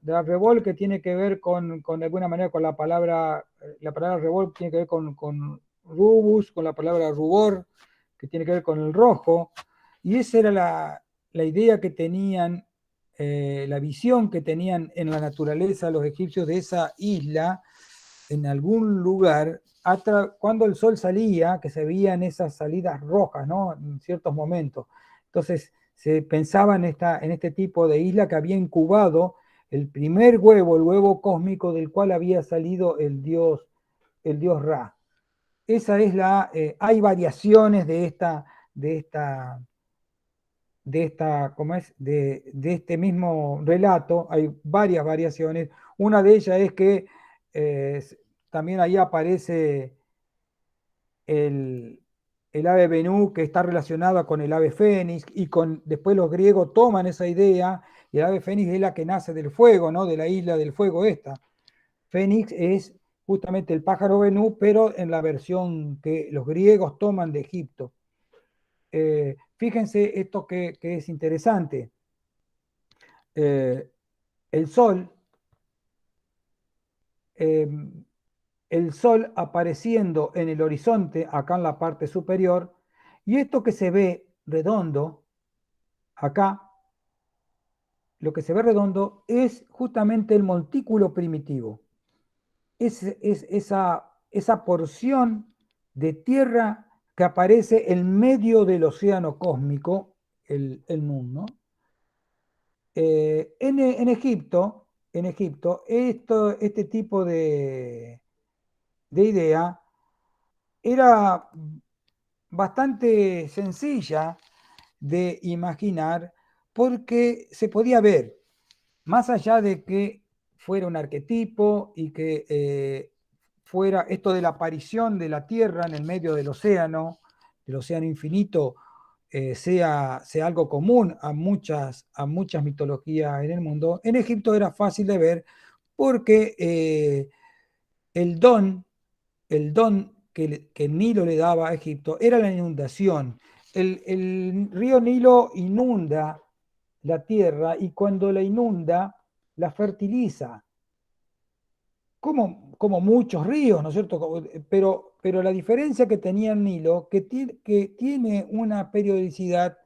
De la Rebol que tiene que ver de alguna manera con la palabra Rebol tiene que ver con rubus, con la palabra rubor, que tiene que ver con el rojo, y esa era la idea que tenían, la visión que tenían en la naturaleza los egipcios de esa isla, en algún lugar, cuando el sol salía, que se veían esas salidas rojas, ¿no? En ciertos momentos. Entonces se pensaba en este tipo de isla que había incubado el primer huevo, el huevo cósmico del cual había salido el dios Ra. Esa es hay variaciones ¿cómo es? De este mismo relato, hay varias variaciones. Una de ellas es que también ahí aparece el, el ave Benú, que está relacionada con el ave fénix, y después los griegos toman esa idea, y el ave fénix es la que nace del fuego, ¿no? De la isla del fuego esta. Fénix es justamente el pájaro Benú, pero en la versión que los griegos toman de Egipto. Fíjense esto que es interesante. El sol, el sol apareciendo en el horizonte, acá en la parte superior, y esto que se ve redondo, acá, lo que se ve redondo es justamente el montículo primitivo. Es esa porción de tierra que aparece en medio del océano cósmico, el mundo. En Egipto este tipo de idea era bastante sencilla de imaginar porque se podía ver, más allá de que fuera un arquetipo y que fuera esto de la aparición de la Tierra en el medio del océano infinito, sea algo común a muchas mitologías en el mundo. En Egipto era fácil de ver porque el don, el don que Nilo le daba a Egipto era la inundación. El río Nilo inunda la tierra y cuando la inunda, la fertiliza, como muchos ríos, ¿no es cierto? Pero la diferencia que tenía el Nilo, que tiene una periodicidad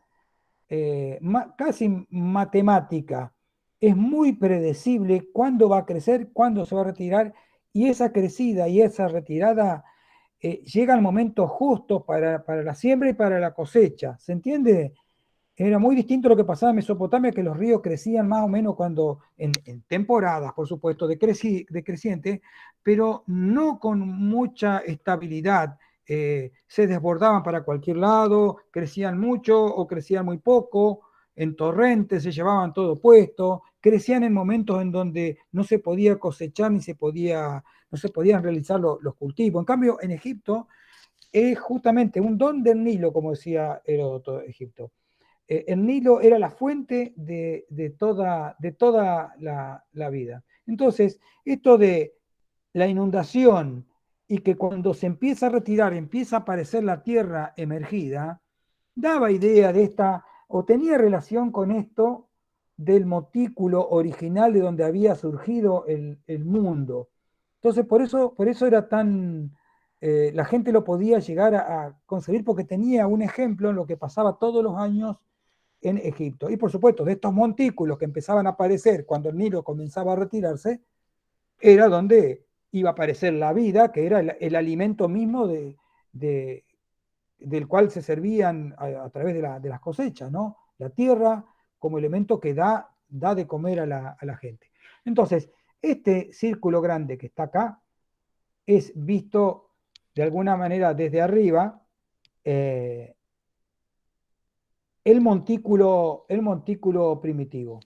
casi matemática, es muy predecible cuándo va a crecer, cuándo se va a retirar, y esa crecida y esa retirada llega al momento justo para la siembra y para la cosecha. ¿Se entiende? Era muy distinto lo que pasaba en Mesopotamia, que los ríos crecían más o menos en temporadas, por supuesto, de creciente, pero no con mucha estabilidad. Se desbordaban para cualquier lado, crecían mucho o crecían muy poco, en torrentes se llevaban todo puesto, crecían en momentos en donde no se podía cosechar ni no se podían realizar los cultivos. En cambio, en Egipto es justamente un don del Nilo, como decía Heródoto, Egipto. El Nilo era la fuente de toda la vida. Entonces, esto de la inundación y que cuando se empieza a retirar empieza a aparecer la tierra emergida, daba idea de esta, o tenía relación con esto del montículo original de donde había surgido el mundo. Entonces, por eso era tan, la gente lo podía llegar a concebir porque tenía un ejemplo en lo que pasaba todos los años en Egipto. Y por supuesto, de estos montículos que empezaban a aparecer cuando el Nilo comenzaba a retirarse, era donde iba a aparecer la vida, que era el alimento mismo del cual se servían a través de las cosechas, ¿no? La tierra como elemento que da de comer a la gente. Entonces, este círculo grande que está acá es visto de alguna manera desde arriba, eh, el montículo primitivo.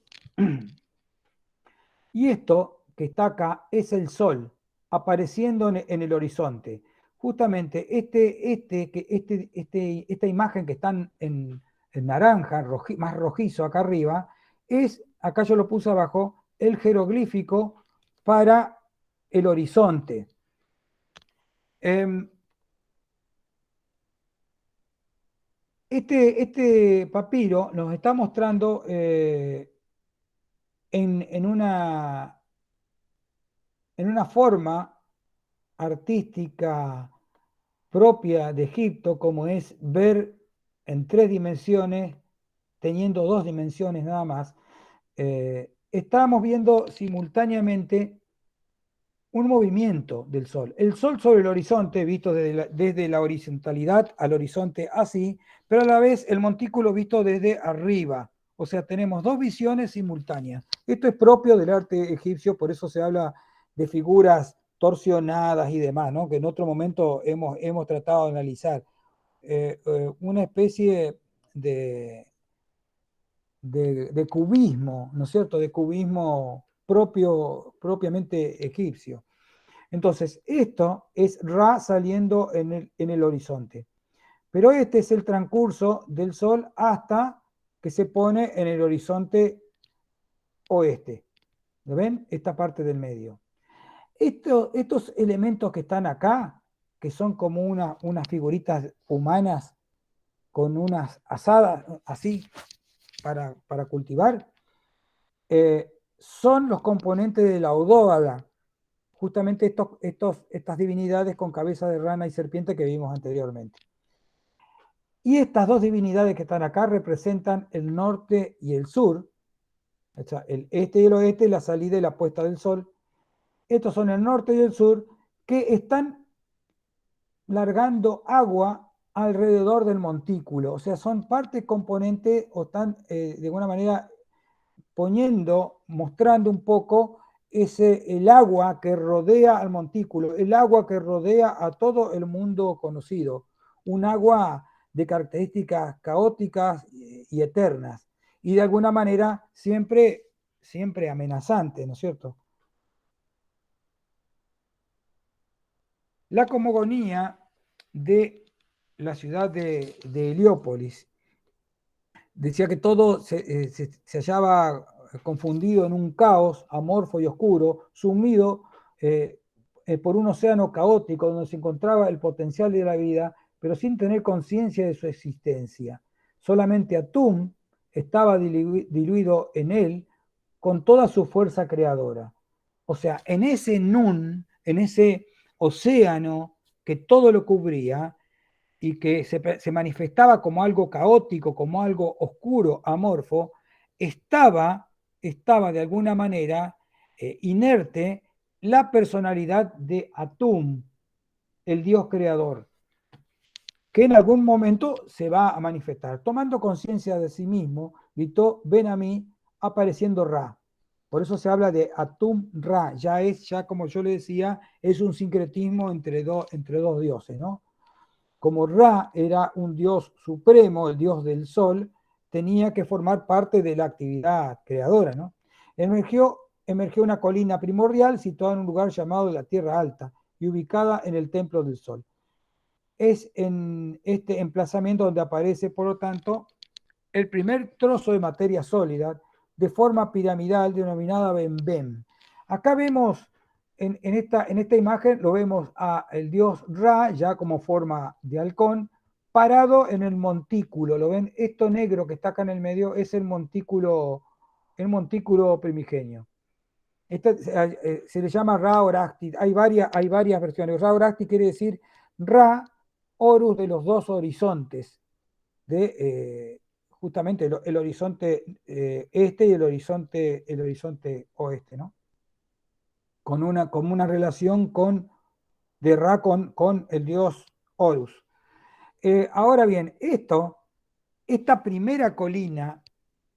Y esto que está acá es el Sol apareciendo en el horizonte. Justamente esta imagen que está en naranja, más rojizo acá arriba, acá yo lo puse abajo, el jeroglífico para el horizonte. Este papiro nos está mostrando en una forma artística propia de Egipto, como es ver en 3 dimensiones, teniendo 2 dimensiones nada más, estamos viendo simultáneamente un movimiento del Sol. El Sol sobre el horizonte, visto desde la horizontalidad al horizonte así, pero a la vez el montículo visto desde arriba. O sea, tenemos 2 visiones simultáneas. Esto es propio del arte egipcio, por eso se habla de figuras torsionadas y demás, ¿no? Que en otro momento hemos tratado de analizar. Una especie de cubismo, ¿no es cierto? De cubismo propiamente egipcio. Entonces, esto es Ra saliendo en el horizonte. Pero este es el transcurso del Sol hasta que se pone en el horizonte oeste. ¿Lo ven? Esta parte del medio. Estos elementos que están acá, que son como unas figuritas humanas con unas asadas así para cultivar, son los componentes de la odóada, justamente estas divinidades con cabeza de rana y serpiente que vimos anteriormente. Y estas dos divinidades que están acá representan el norte y el sur, o sea, el este y el oeste, la salida y la puesta del sol. Estos son el norte y el sur, que están largando agua alrededor del montículo, o sea, son parte componente o están de alguna manera mostrando un poco el agua que rodea al montículo, el agua que rodea a todo el mundo conocido, un agua de características caóticas y eternas, y de alguna manera siempre amenazante, ¿no es cierto? La cosmogonía de la ciudad de Heliópolis decía que todo se hallaba confundido en un caos amorfo y oscuro, sumido por un océano caótico donde se encontraba el potencial de la vida, pero sin tener conciencia de su existencia. Solamente Atum estaba diluido en él con toda su fuerza creadora. O sea, en ese Nun, en ese océano que todo lo cubría, y que se manifestaba como algo caótico, como algo oscuro, amorfo, estaba de alguna manera inerte la personalidad de Atum, el Dios creador, que en algún momento se va a manifestar. Tomando conciencia de sí mismo, gritó, ven a mí, apareciendo Ra. Por eso se habla de Atum Ra, ya como yo le decía, es un sincretismo entre dos dioses, ¿no? Como Ra era un dios supremo, el dios del sol, tenía que formar parte de la actividad creadora, ¿no? Emergió una colina primordial situada en un lugar llamado la Tierra Alta y ubicada en el Templo del Sol. Es en este emplazamiento donde aparece, por lo tanto, el primer trozo de materia sólida de forma piramidal denominada Bem. Acá vemos, en esta imagen, lo vemos al dios Ra, ya como forma de halcón, parado en el montículo. ¿Lo ven? Esto negro que está acá en el medio es el montículo primigenio. Se le llama Ra Oracti. Hay varias versiones. Ra Oracti quiere decir Ra, Horus de los dos horizontes, de justamente el horizonte este y el horizonte oeste, ¿no? Con una relación de Ra con el dios Horus. Ahora bien, esta primera colina,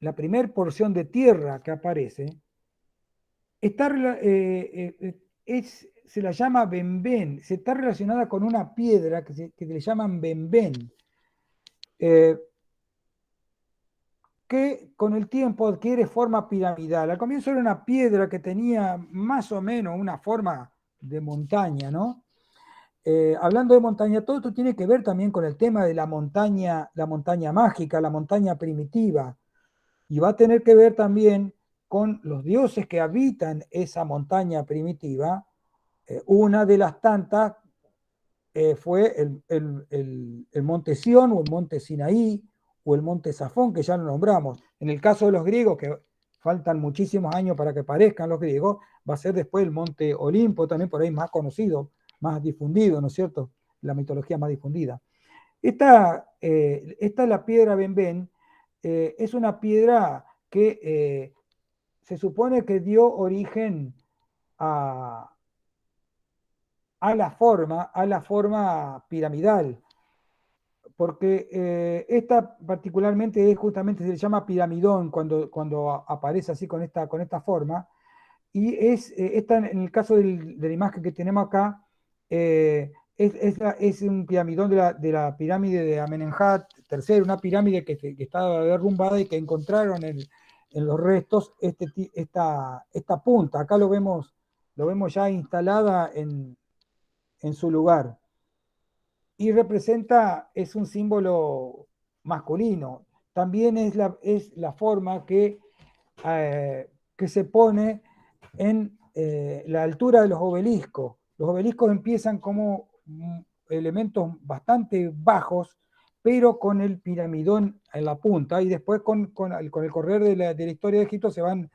la primera porción de tierra que aparece, se la llama Benben, se está relacionada con una piedra que le llaman Benben. Que con el tiempo adquiere forma piramidal. Al comienzo era una piedra que tenía más o menos una forma de montaña, ¿no? Hablando de montaña, todo esto tiene que ver también con el tema de la montaña mágica, la montaña primitiva, y va a tener que ver también con los dioses que habitan esa montaña primitiva. Una de las tantas fue el monte Sión o el monte Sinaí o el monte Safón, que ya lo nombramos. En el caso de los griegos, que faltan muchísimos años para que parezcan los griegos, va a ser después el monte Olimpo, también por ahí más conocido, más difundido, ¿no es cierto? La mitología más difundida. Esta es la piedra Benben, es una piedra que se supone que dio origen a, a la forma piramidal, porque esta particularmente justamente se le llama piramidón cuando aparece así con esta forma, y esta en el caso de la imagen que tenemos acá, es un piramidón de la pirámide de Amenemhat III, una pirámide que estaba derrumbada y que encontraron en los restos esta punta. Acá lo vemos ya instalada en su lugar. y representa, es un símbolo masculino. También es la forma que se pone en la altura de los obeliscos. Los obeliscos empiezan como elementos bastante bajos, pero con el piramidón en la punta, y después con el correr de la historia de Egipto se van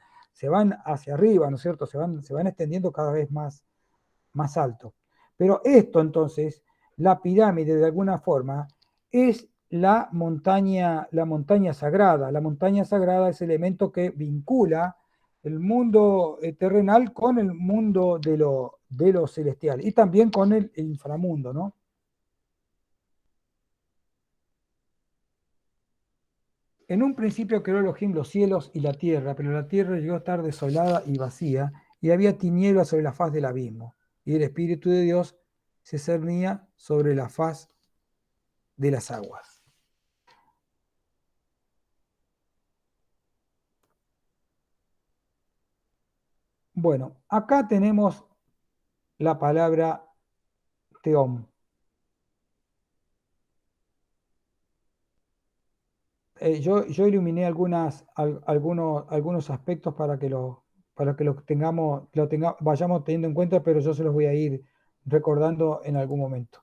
hacia arriba, ¿no es cierto? Se van extendiendo cada vez más alto. Pero esto entonces, la pirámide de alguna forma, es la montaña sagrada. La montaña sagrada es el elemento que vincula el mundo terrenal con el mundo de lo celestial y también con el inframundo, ¿no? En un principio creó Elohim los cielos y la tierra, pero la tierra llegó a estar desolada y vacía, y había tinieblas sobre la faz del abismo, y el Espíritu de Dios se cernía sobre la faz de las aguas. Bueno, acá tenemos la palabra teom. Yo iluminé algunos aspectos para que vayamos teniendo en cuenta, pero yo se los voy a ir recordando en algún momento.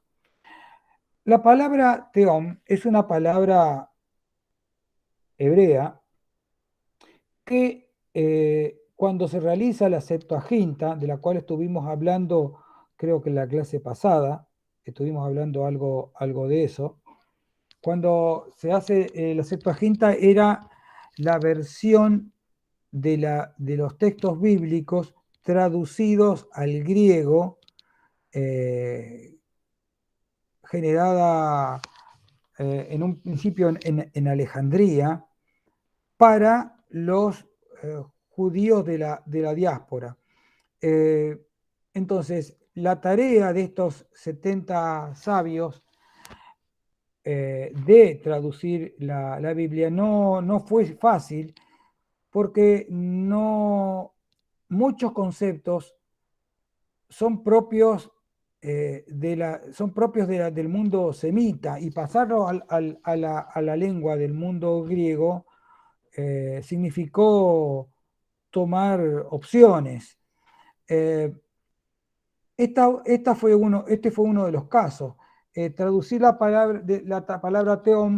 La palabra teom es una palabra hebrea que cuando se realiza la Septuaginta, de la cual estuvimos hablando, creo que en la clase pasada, estuvimos hablando algo de eso. Cuando se hace la Septuaginta era la versión de los textos bíblicos traducidos al griego, eh, generada en un principio en Alejandría, para los judíos de la diáspora. Eh, entonces, la tarea de estos 70 sabios de traducir la Biblia no fue fácil, porque muchos conceptos son propios, del mundo semita, y pasarlo a la lengua del mundo griego significó tomar opciones. Eh, este fue uno de los casos. Traducir la palabra teón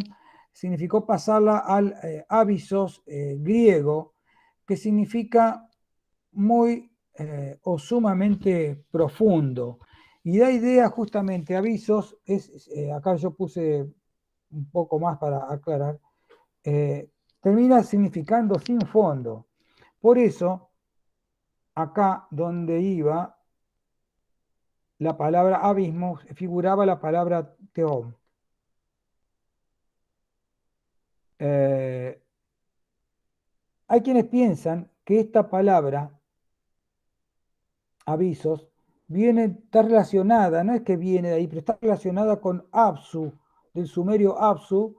significó pasarla al avisos griego, que significa muy o sumamente profundo. Y da idea justamente, avisos, acá yo puse un poco más para aclarar, termina significando sin fondo. Por eso, acá donde iba la palabra abismo, figuraba la palabra teom. Eh, Hay quienes piensan que esta palabra, avisos, está relacionada, no es que viene de ahí, pero está relacionada con Apsu, del sumerio Apsu,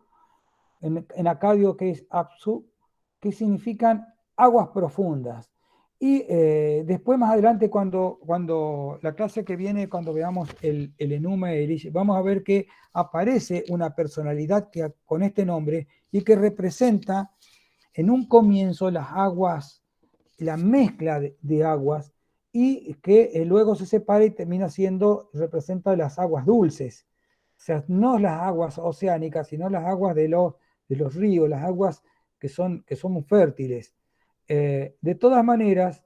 en acadio que es Apsu, que significan aguas profundas. Y después más adelante, cuando la clase que viene, cuando veamos el Enuma Elish, vamos a ver que aparece una personalidad con este nombre y que representa en un comienzo las aguas, la mezcla de aguas, y que luego se separa y termina representa las aguas dulces. O sea, no las aguas oceánicas, sino las aguas de los ríos, las aguas que son fértiles. De todas maneras,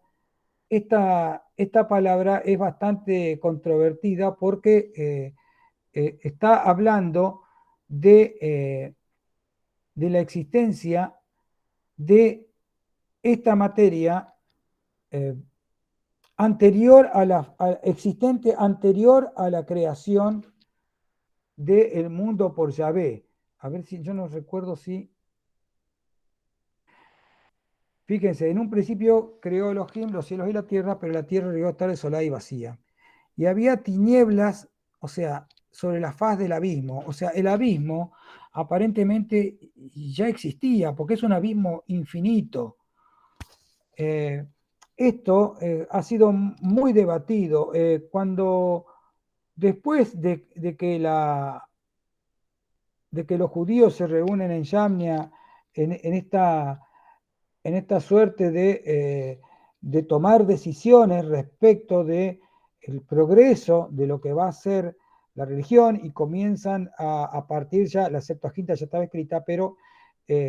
esta palabra es bastante controvertida porque está hablando de la existencia de esta materia eh, existente anterior a la creación del mundo por Yahvé. A ver si yo no recuerdo si. Fíjense, en un principio creó Elohim los cielos y la tierra, pero la tierra llegó a estar desolada y vacía. Y había tinieblas, o sea, sobre la faz del abismo. O sea, el abismo aparentemente ya existía, porque es un abismo infinito. Eh, Esto ha sido muy debatido. Cuando después de que de que los judíos se reúnen en Yamnia en esta suerte de tomar decisiones respecto de el progreso de lo que va a ser la religión, y comienzan a partir ya, la Septuaginta ya estaba escrita, pero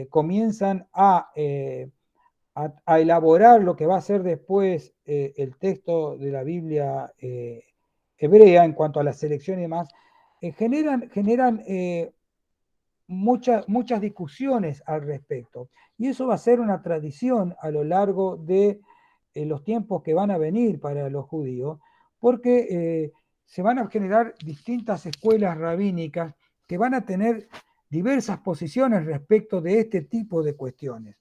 comienzan a elaborar lo que va a ser después el texto de la Biblia hebrea en cuanto a la selección y demás, generan muchas discusiones al respecto. Y eso va a ser una tradición a lo largo de los tiempos que van a venir para los judíos, porque se van a generar distintas escuelas rabínicas que van a tener diversas posiciones respecto de este tipo de cuestiones.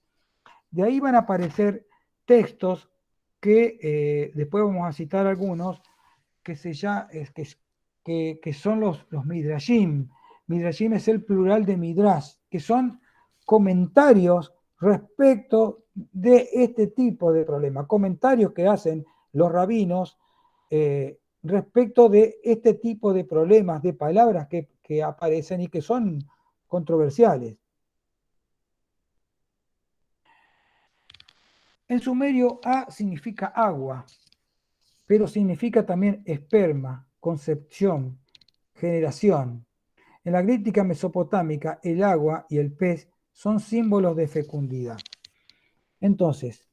De ahí van a aparecer textos que después vamos a citar algunos, que son los Midrashim. Midrashim es el plural de Midrash, que son comentarios respecto de este tipo de problemas, comentarios que hacen los rabinos respecto de este tipo de problemas, de palabras que aparecen y que son controversiales. En sumerio, A significa agua, pero significa también esperma, concepción, generación. En la crítica mesopotámica, el agua y el pez son símbolos de fecundidad. Entonces,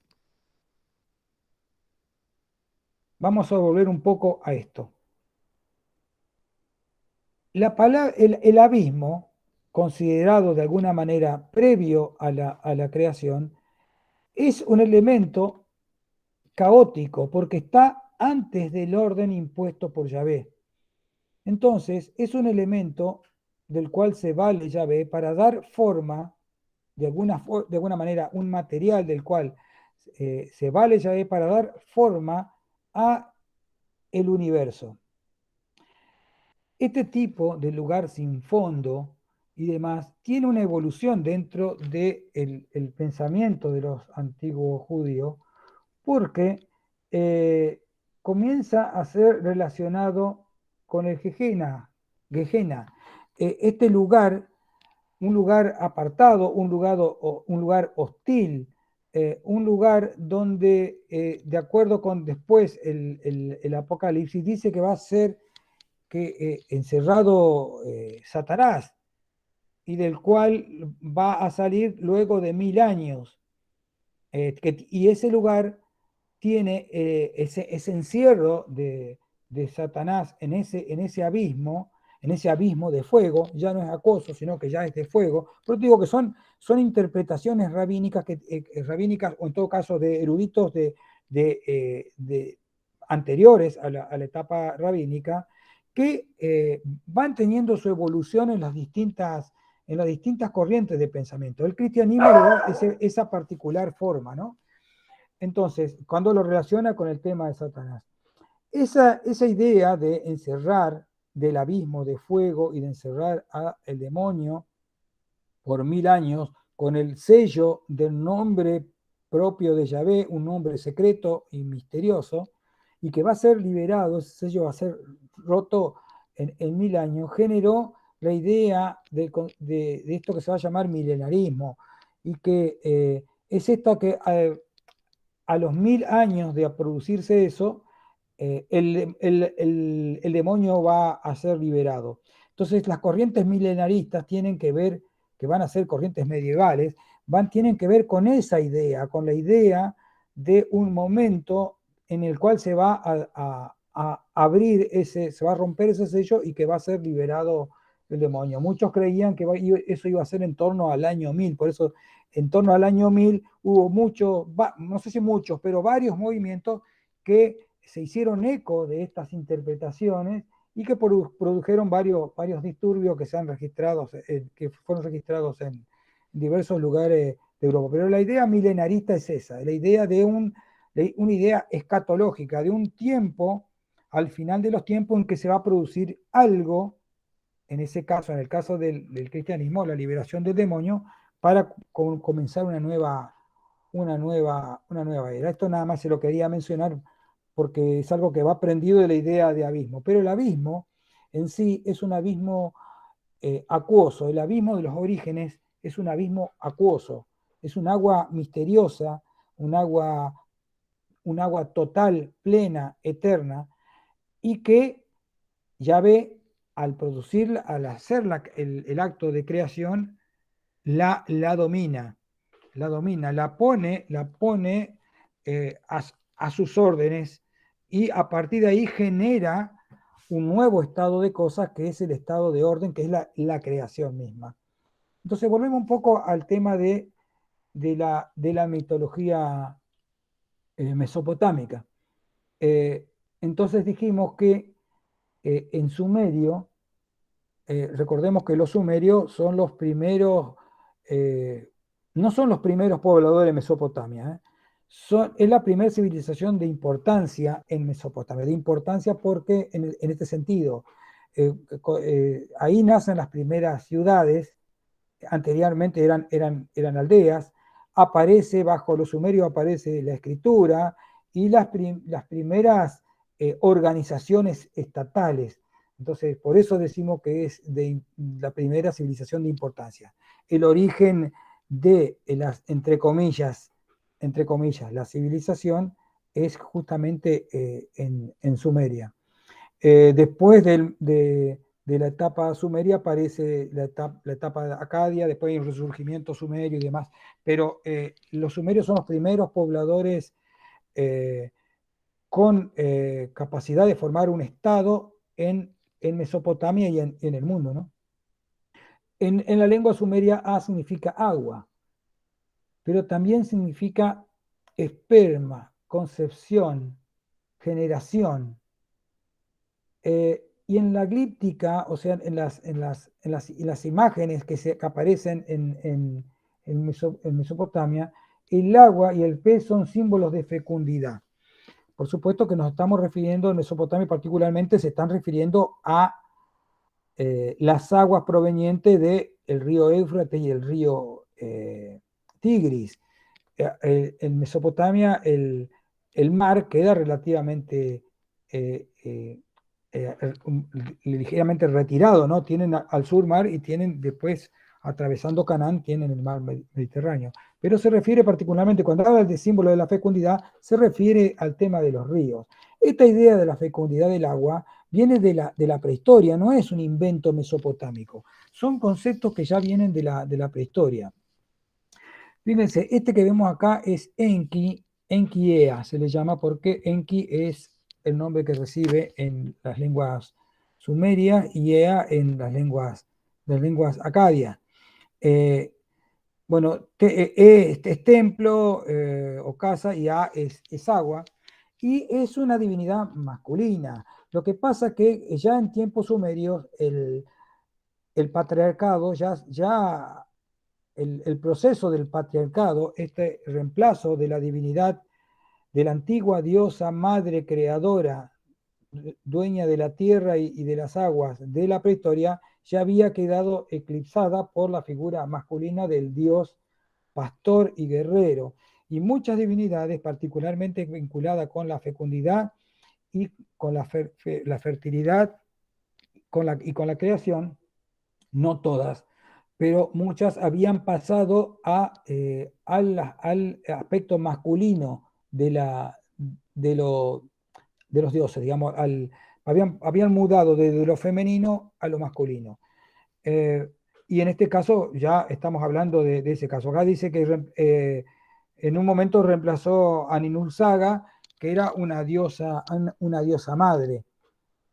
vamos a volver un poco a esto. El abismo, considerado de alguna manera previo a la creación, es un elemento caótico porque está antes del orden impuesto por Yahvé. Entonces, es un elemento del cual se vale Yahvé para dar forma, de alguna manera, un material del cual se vale Yahvé para dar forma a el universo. Este tipo de lugar sin fondo y demás tiene una evolución dentro del pensamiento de los antiguos judíos, porque comienza a ser relacionado con el Gehenna. Este lugar, un lugar apartado, un lugar hostil, un lugar donde, de acuerdo con después el Apocalipsis, dice que va a ser encerrado Satanás, y del cual va a salir luego de 1000 años. Y ese lugar tiene ese encierro de Satanás en ese abismo de fuego. Ya no es acoso, sino que ya es de fuego. Pero digo que son interpretaciones rabínicas, rabínicas, o en todo caso de eruditos de anteriores a la etapa rabínica, que van teniendo su evolución en las distintas corrientes de pensamiento. El cristianismo le da esa particular forma, ¿no? Entonces, cuando lo relaciona con el tema de Satanás, esa idea de encerrar del abismo de fuego y de encerrar al demonio por 1000 años con el sello del nombre propio de Yahvé, un nombre secreto y misterioso, y que va a ser liberado, ese sello va a ser roto en 1000 años, generó la idea de esto que se va a llamar milenarismo, y que es esto que a los 1000 años de producirse eso, el demonio va a ser liberado. Entonces, las corrientes milenaristas tienen que ver, que van a ser corrientes medievales, tienen que ver con esa idea, con la idea de un momento en el cual se va a abrir se va a romper ese sello y que va a ser liberado el demonio. Muchos creían que eso iba a ser en torno al año 1000, por eso en torno al año 1000 hubo muchos, no sé si muchos, pero varios movimientos que se hicieron eco de estas interpretaciones y que produjeron varios disturbios que que fueron registrados en diversos lugares de Europa. Pero la idea milenarista es esa, la idea de una idea escatológica, de un tiempo, al final de los tiempos, en que se va a producir algo, en ese caso, en el caso del cristianismo, la liberación del demonio, para comenzar una nueva era. Esto nada más se lo quería mencionar porque es algo que va prendido de la idea de abismo. Pero el abismo en sí es un abismo acuoso. El abismo de los orígenes es un abismo acuoso, es un agua misteriosa, un agua total, plena, eterna, y que Yahvé, al hacer el acto de creación, la domina, la pone a sus órdenes, y a partir de ahí genera un nuevo estado de cosas, que es el estado de orden, que es la creación misma. Entonces volvemos un poco al tema de la mitología mesopotámica. Entonces dijimos que en Sumerio, recordemos que los sumerios son los primeros, no son los primeros pobladores de Mesopotamia, es la primera civilización de importancia en Mesopotamia, de importancia porque en este sentido, ahí nacen las primeras ciudades. Anteriormente eran aldeas. Bajo los sumerios aparece la escritura y las primeras organizaciones estatales. Entonces, por eso decimos que es la primera civilización de importancia. El origen de, entre comillas, la civilización es justamente en Sumeria. Después de la etapa sumeria aparece la etapa de Acadia, después hay un resurgimiento sumerio y demás, pero los sumerios son los primeros pobladores con capacidad de formar un estado en Mesopotamia y en el mundo, ¿no? En la lengua sumeria A significa agua, pero también significa esperma, concepción, generación. Y en la glíptica, o sea, en las imágenes que aparecen en Mesopotamia, el agua y el pez son símbolos de fecundidad. Por supuesto que nos estamos refiriendo, en Mesopotamia particularmente, se están refiriendo a las aguas provenientes del río Éufrates y el río Tigris. En Mesopotamia el mar queda relativamente ligeramente retirado, ¿no? Tienen al sur mar y tienen después, atravesando Canaán, tienen el mar Mediterráneo. Pero se refiere particularmente, cuando habla de símbolo de la fecundidad, se refiere al tema de los ríos. Esta idea de la fecundidad del agua viene de la prehistoria, no es un invento mesopotámico. Son conceptos que ya vienen de la prehistoria. Fíjense, este que vemos acá es Enki, Enki-Ea, se le llama porque Enki es el nombre que recibe en las lenguas sumerias y Ea en las lenguas acadias. Bueno, es templo o casa, y A es agua, y es una divinidad masculina. Lo que pasa que ya en tiempos sumerios el patriarcado el proceso del patriarcado, este reemplazo de la divinidad de la antigua diosa madre creadora, dueña de la tierra y de las aguas de la prehistoria, ya había quedado eclipsada por la figura masculina del dios pastor y guerrero. Y muchas divinidades, particularmente vinculadas con la fecundidad y con la fertilidad y con la creación, no todas, pero muchas habían pasado al aspecto masculino de los dioses, digamos, habían mudado desde lo femenino a lo masculino. Y en este caso ya estamos hablando de ese caso. Acá dice que en un momento reemplazó a Ninulsaga, que era una diosa madre.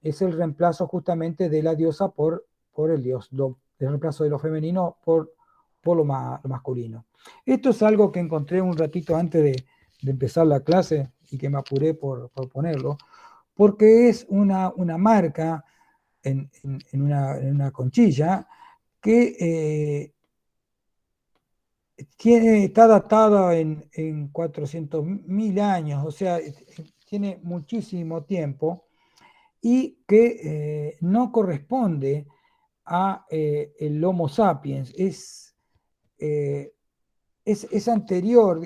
Es el reemplazo justamente de la diosa por el dios, el reemplazo de lo femenino por lo masculino. Esto es algo que encontré un ratito antes de empezar la clase y que me apuré por ponerlo, porque es una marca en una conchilla que está datada en 400.000 años, o sea, tiene muchísimo tiempo, y que no corresponde a el Homo sapiens, es anterior.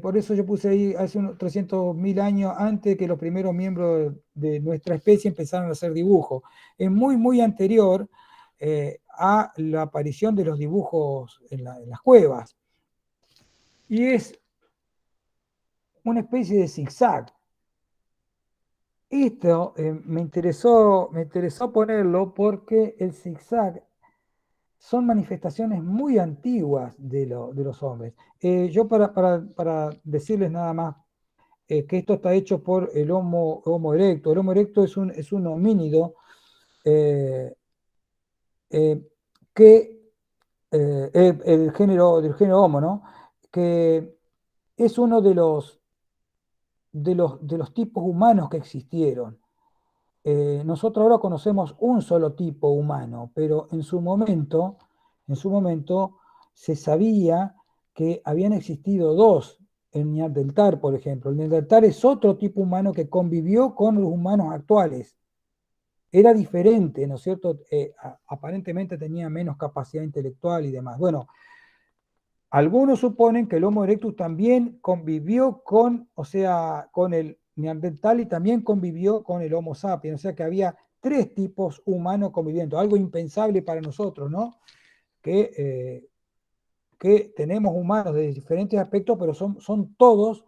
Por eso yo puse ahí hace unos 300.000 años antes que los primeros miembros de nuestra especie empezaron a hacer dibujos. Es muy, muy anterior, a la aparición de los dibujos en las cuevas. Y es una especie de zigzag. Esto me interesó ponerlo porque el zigzag son manifestaciones muy antiguas de los hombres. Yo para decirles nada más que esto está hecho por el Homo erecto. El Homo erecto es un homínido eh, que del género Homo, ¿no? Que es uno de los tipos humanos que existieron. Nosotros ahora conocemos un solo tipo humano, pero en su momento se sabía que habían existido dos. El Neandertal, por ejemplo. El Neandertal es otro tipo humano que convivió con los humanos actuales. Era diferente, ¿no es cierto? Aparentemente tenía menos capacidad intelectual y demás. Bueno, algunos suponen que el Homo erectus también convivió o sea, con el Neandertal y también convivió con el Homo sapiens, o sea que había tres tipos humanos conviviendo, algo impensable para nosotros, ¿no? Que tenemos humanos de diferentes aspectos, pero somos todos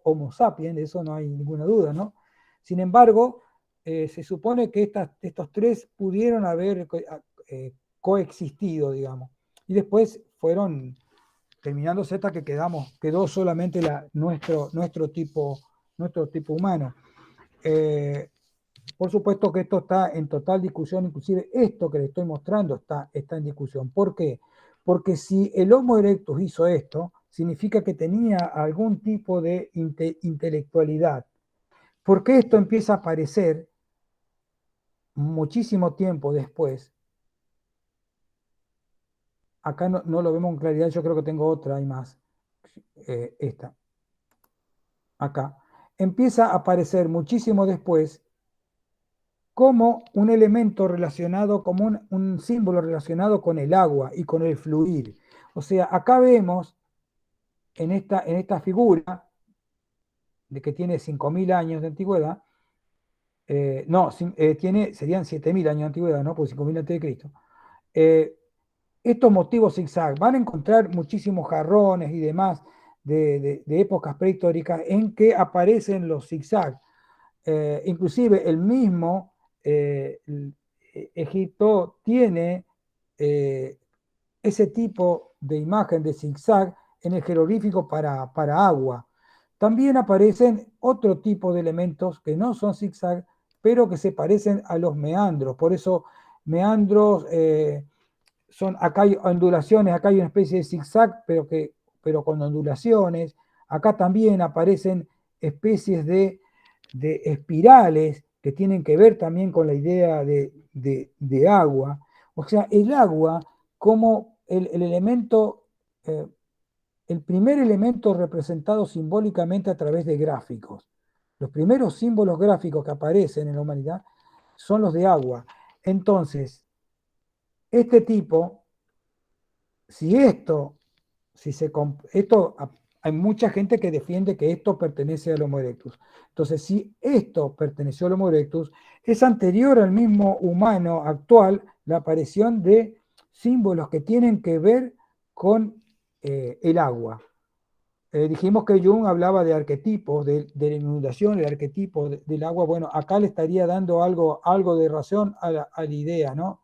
Homo sapiens, de eso no hay ninguna duda, ¿no? Sin embargo, se supone que estos tres pudieron haber coexistido, digamos, y después fueron terminando Z que quedó solamente nuestro tipo humano. Por supuesto que esto está en total discusión, inclusive esto que le estoy mostrando está en discusión. ¿Por qué? Porque si el Homo erectus hizo esto, significa que tenía algún tipo de intelectualidad. Porque esto empieza a aparecer muchísimo tiempo después. Acá no lo vemos con claridad, yo creo que tengo otra y más. Esta. Acá. Empieza a aparecer muchísimo después como un elemento relacionado, como un símbolo relacionado con el agua y con el fluir. O sea, acá vemos en esta figura, de que tiene 5.000 años de antigüedad, serían 7.000 años de antigüedad, ¿no? Por 5.000 antes de Cristo. Estos motivos zigzag, van a encontrar muchísimos jarrones y demás de épocas prehistóricas en que aparecen los zigzag. Inclusive el mismo Egipto tiene ese tipo de imagen de zigzag en el jeroglífico para agua. También aparecen otro tipo de elementos que no son zigzag, pero que se parecen a los meandros. Por eso meandros acá hay ondulaciones, acá hay una especie de zigzag, pero con ondulaciones. Acá también aparecen especies de espirales que tienen que ver también con la idea de agua. O sea, el agua como el elemento, el primer elemento representado simbólicamente a través de gráficos. Los primeros símbolos gráficos que aparecen en la humanidad son los de agua. Entonces, este tipo, si esto hay mucha gente que defiende que esto pertenece al Homo erectus. Entonces, si esto perteneció al Homo erectus, es anterior al mismo humano actual la aparición de símbolos que tienen que ver con el agua. Dijimos que Jung hablaba de arquetipos, de la inundación, el arquetipo del agua. Bueno, acá le estaría dando algo de razón a la idea, ¿no?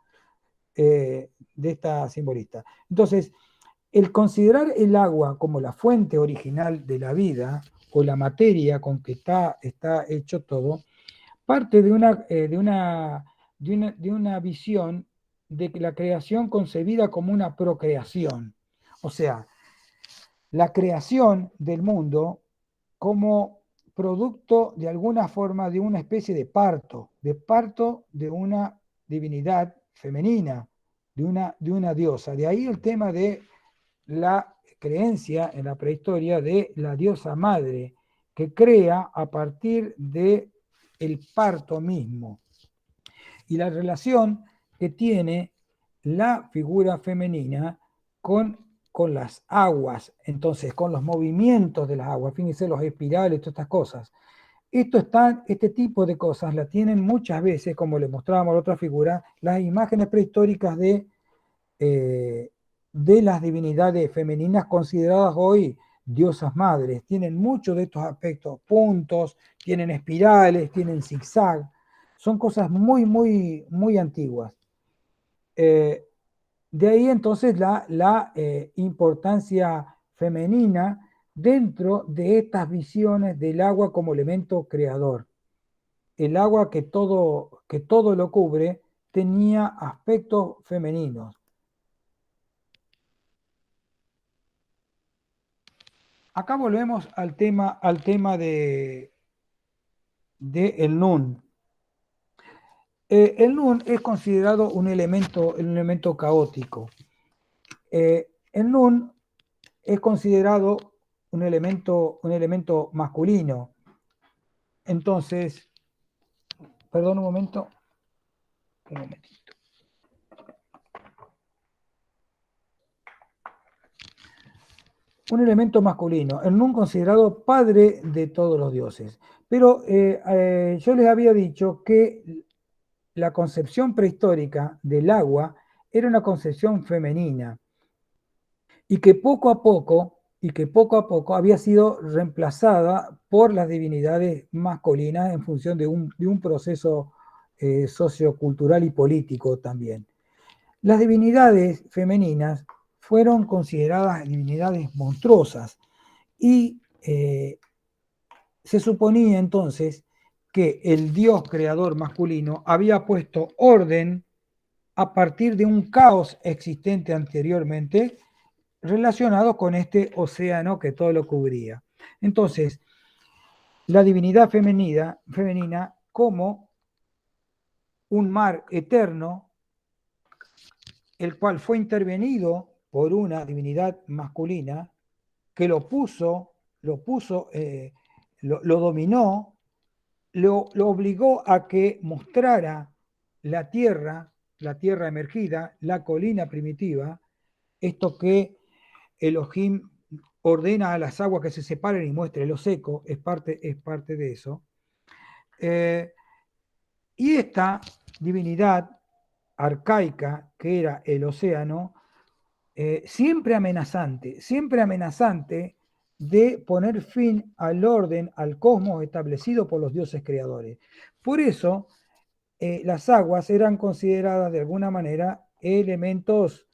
De esta simbolista. Entonces, el considerar el agua como la fuente original de la vida o la materia con que está hecho todo, parte de una visión de que la creación concebida como una procreación. O sea, la creación del mundo como producto de alguna forma de una especie de parto de una divinidad femenina, de una diosa. De ahí el tema de la creencia en la prehistoria de la diosa madre, que crea a partir de el parto mismo. Y la relación que tiene la figura femenina con las aguas, entonces con los movimientos de las aguas, fíjense los espirales, todas estas cosas. Este tipo de cosas la tienen muchas veces, como le mostrábamos a la otra figura, las imágenes prehistóricas de las divinidades femeninas consideradas hoy diosas madres. Tienen muchos de estos aspectos, puntos, tienen espirales, tienen zigzag. Son cosas muy, muy, muy antiguas. De ahí entonces la importancia femenina dentro de estas visiones del agua como elemento creador. El agua que todo lo cubre tenía aspectos femeninos. Acá volvemos al tema de el Nun. El Nun es considerado un elemento caótico. El Nun es considerado un elemento masculino. Entonces, perdón un momento. Un momentito. Un elemento masculino, el Nun considerado padre de todos los dioses. Pero yo les había dicho que la concepción prehistórica del agua era una concepción femenina y que poco a poco había sido reemplazada por las divinidades masculinas en función de un proceso sociocultural y político también. Las divinidades femeninas fueron consideradas divinidades monstruosas y se suponía entonces que el dios creador masculino había puesto orden a partir de un caos existente anteriormente relacionado con este océano que todo lo cubría. Entonces, la divinidad femenina como un mar eterno, el cual fue intervenido por una divinidad masculina que lo dominó, lo obligó a que mostrara la tierra emergida, la colina primitiva, esto que Elohim ordena a las aguas que se separen y muestre lo seco, es parte de eso. Y esta divinidad arcaica, que era el océano, siempre amenazante de poner fin al orden, al cosmos establecido por los dioses creadores. Por eso, las aguas eran consideradas de alguna manera elementos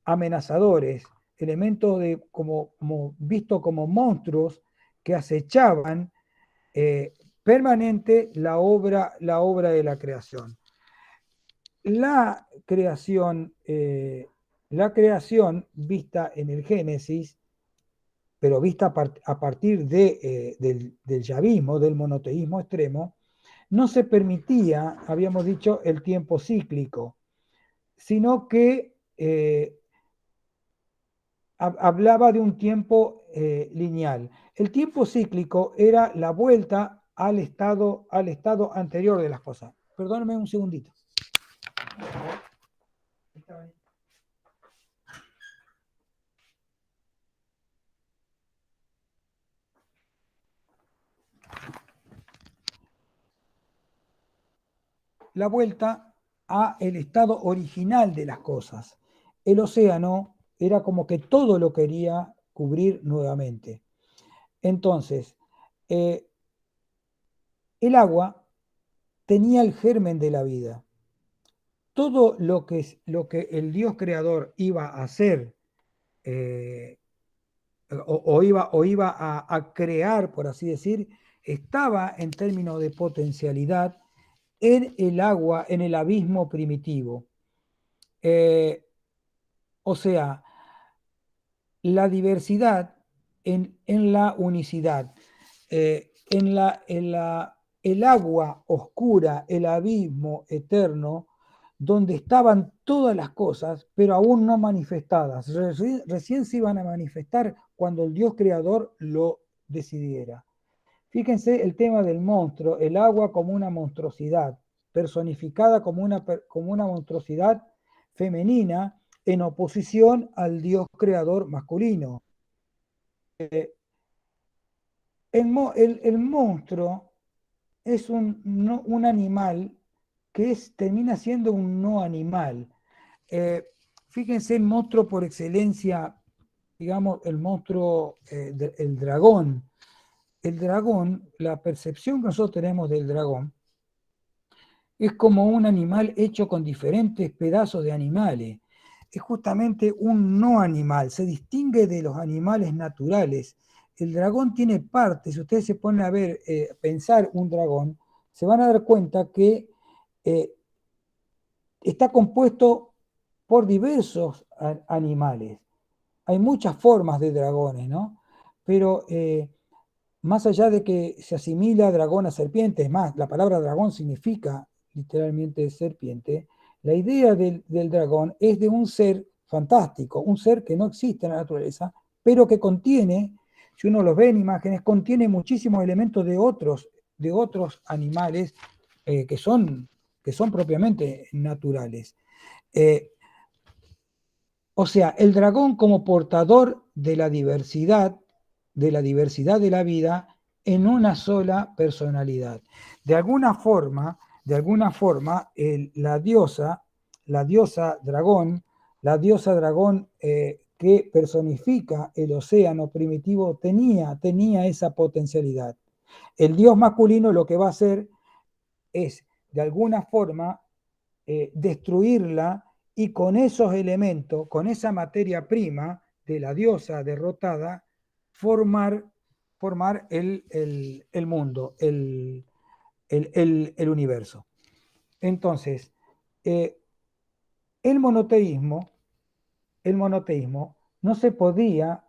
amenazadores, elementos visto como monstruos que acechaban permanente la obra de la creación. La creación vista en el Génesis, pero vista a partir del yavismo, del monoteísmo extremo, no se permitía, habíamos dicho, el tiempo cíclico, sino que hablaba de un tiempo lineal. El tiempo cíclico era la vuelta al estado anterior de las cosas. Perdóname un segundito. La vuelta a el estado original de las cosas. El océano era como que todo lo quería cubrir nuevamente. Entonces, el agua tenía el germen de la vida. Todo lo que el Dios creador iba a hacer o iba a crear, por así decir, estaba en términos de potencialidad en el agua, en el abismo primitivo. O sea, la diversidad en la unicidad, el agua oscura, el abismo eterno, donde estaban todas las cosas, pero aún no manifestadas. Recién se iban a manifestar cuando el Dios creador lo decidiera. Fíjense el tema del monstruo, el agua como una monstruosidad, personificada como una monstruosidad femenina en oposición al Dios creador masculino. el monstruo es un animal que termina siendo un no animal. Eh, Fíjense, el monstruo por excelencia, digamos, el monstruo, el dragón. El dragón, la percepción que nosotros tenemos del dragón, es como un animal hecho con diferentes pedazos de animales. Es justamente un no animal, se distingue de los animales naturales. El dragón tiene partes, si ustedes se ponen a ver, pensar un dragón, se van a dar cuenta que eh, está compuesto por diversos animales. Hay muchas formas de dragones, ¿no? Pero más allá de que se asimila dragón a serpiente, es más, la palabra dragón significa literalmente serpiente, la idea del dragón es de un ser fantástico, un ser que no existe en la naturaleza, pero que contiene, si uno los ve en imágenes, contiene muchísimos elementos de otros animales eh, que, son, que son propiamente naturales. Eh, o sea, el dragón como portador de la diversidad de la vida en una sola personalidad. De alguna forma, la diosa dragón que personifica el océano primitivo, tenía esa potencialidad. El dios masculino lo que va a hacer es, de alguna forma, destruirla y con esos elementos, con esa materia prima de la diosa derrotada, formar el mundo, el universo. Entonces, eh, el monoteísmo, el monoteísmo no se podía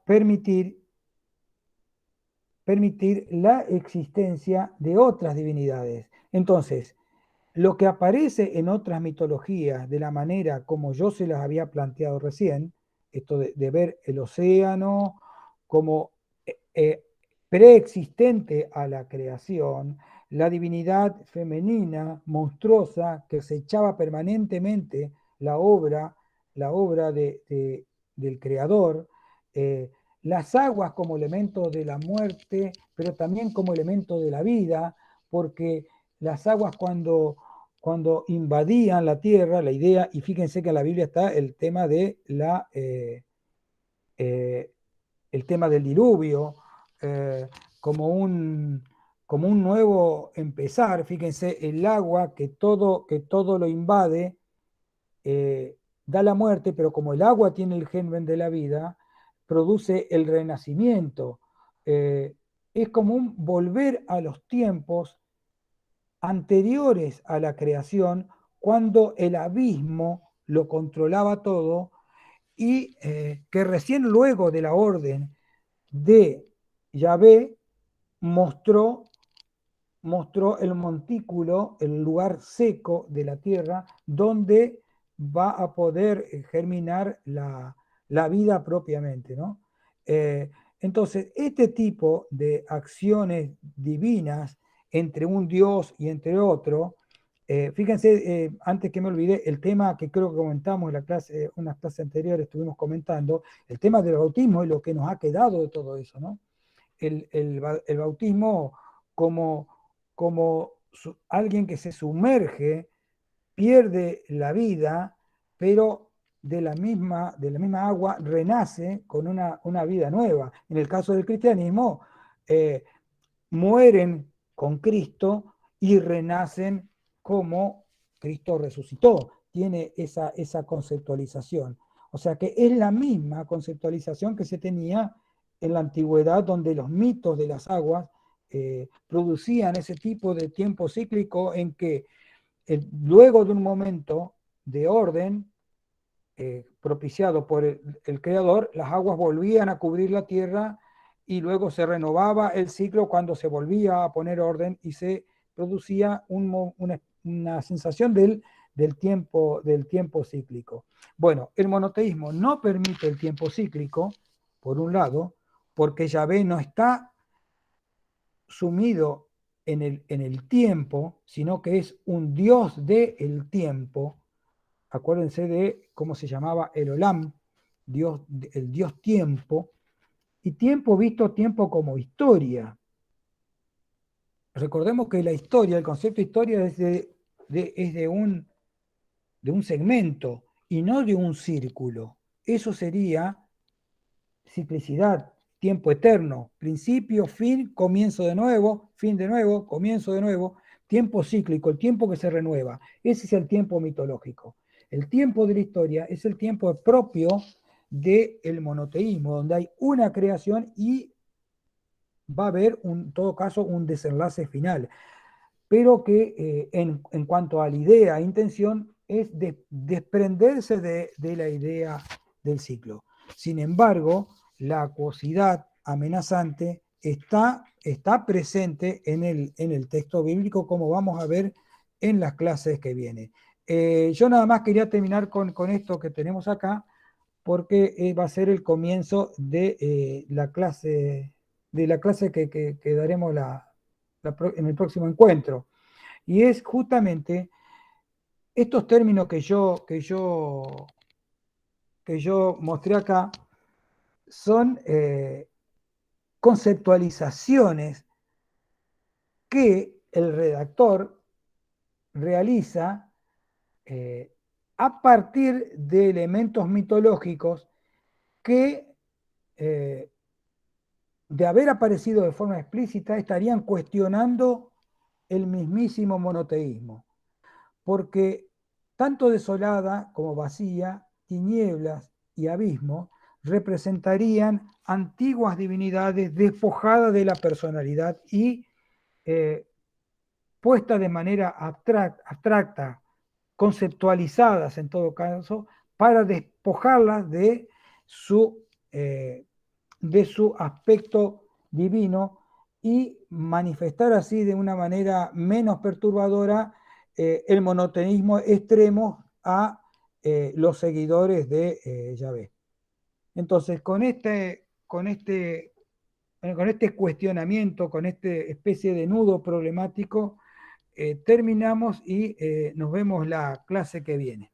permitir la existencia de otras divinidades. Entonces, lo que aparece en otras mitologías, de la manera como yo se las había planteado recién, esto de ver el océano como preexistente a la creación, la divinidad femenina monstruosa que acechaba permanentemente la obra, la obra del creador, eh, las aguas como elemento de la muerte, pero también como elemento de la vida, porque las aguas cuando invadían la tierra, la idea, y fíjense que en la Biblia está el tema eh, el tema del diluvio, eh, como, un, como un nuevo empezar, fíjense, el agua que todo lo invade, da la muerte, pero como el agua tiene el germen de la vida, produce el renacimiento. Eh, es como un volver a los tiempos anteriores a la creación, cuando el abismo lo controlaba todo y que recién luego de la orden de Yahvé mostró, mostró el montículo, el lugar seco de la tierra, donde va a poder germinar la vida propiamente, ¿no? Eh, entonces, este tipo de acciones divinas entre un Dios y entre otro, fíjense, antes que me olvidé, el tema que creo que comentamos en la clase, unas clases anteriores estuvimos comentando, el tema del bautismo y lo que nos ha quedado de todo eso, ¿no? El bautismo como, alguien que se sumerge, pierde la vida, pero de la misma agua renace con una vida nueva. En el caso del cristianismo, eh, mueren con Cristo y renacen como Cristo resucitó. Tiene esa conceptualización. O sea que es la misma conceptualización que se tenía en la antigüedad, donde los mitos de las aguas producían ese tipo de tiempo cíclico en que luego de un momento de orden propiciado por el Creador, las aguas volvían a cubrir la tierra y luego se renovaba el ciclo cuando se volvía a poner orden y se producía una sensación del tiempo cíclico. Bueno, el monoteísmo no permite el tiempo cíclico, por un lado, porque Yahvé no está sumido en el tiempo, sino que es un Dios del tiempo. Acuérdense de cómo se llamaba el Olam, Dios, el Dios tiempo. y tiempo visto tiempo como historia. Recordemos que la historia, el concepto de historia es de un segmento y no de un círculo. Eso sería ciclicidad, tiempo eterno, principio, fin, comienzo de nuevo, fin de nuevo, comienzo de nuevo, tiempo cíclico, el tiempo que se renueva. Ese es el tiempo mitológico. El tiempo de la historia es el tiempo propio del monoteísmo, donde hay una creación y va a haber, en todo caso, un desenlace final, pero que en cuanto a la idea, intención, es desprenderse de la idea del ciclo. Sin embargo, la acuosidad amenazante está presente en el texto bíblico, como vamos a ver en las clases que vienen. Yo nada más quería terminar con esto que tenemos acá, porque va a ser el comienzo de la clase que daremos en el próximo encuentro. Y es justamente estos términos que yo mostré acá son conceptualizaciones que el redactor realiza a partir de elementos mitológicos que, de haber aparecido de forma explícita, estarían cuestionando el mismísimo monoteísmo. Porque tanto desolada como vacía, tinieblas y abismo representarían antiguas divinidades despojadas de la personalidad y puestas de manera abstracta, conceptualizadas en todo caso, para despojarlas eh, de su aspecto divino y manifestar así de una manera menos perturbadora el monoteísmo extremo a los seguidores de Yahvé. Entonces, con este cuestionamiento, con esta especie de nudo problemático, terminamos y nos vemos la clase que viene.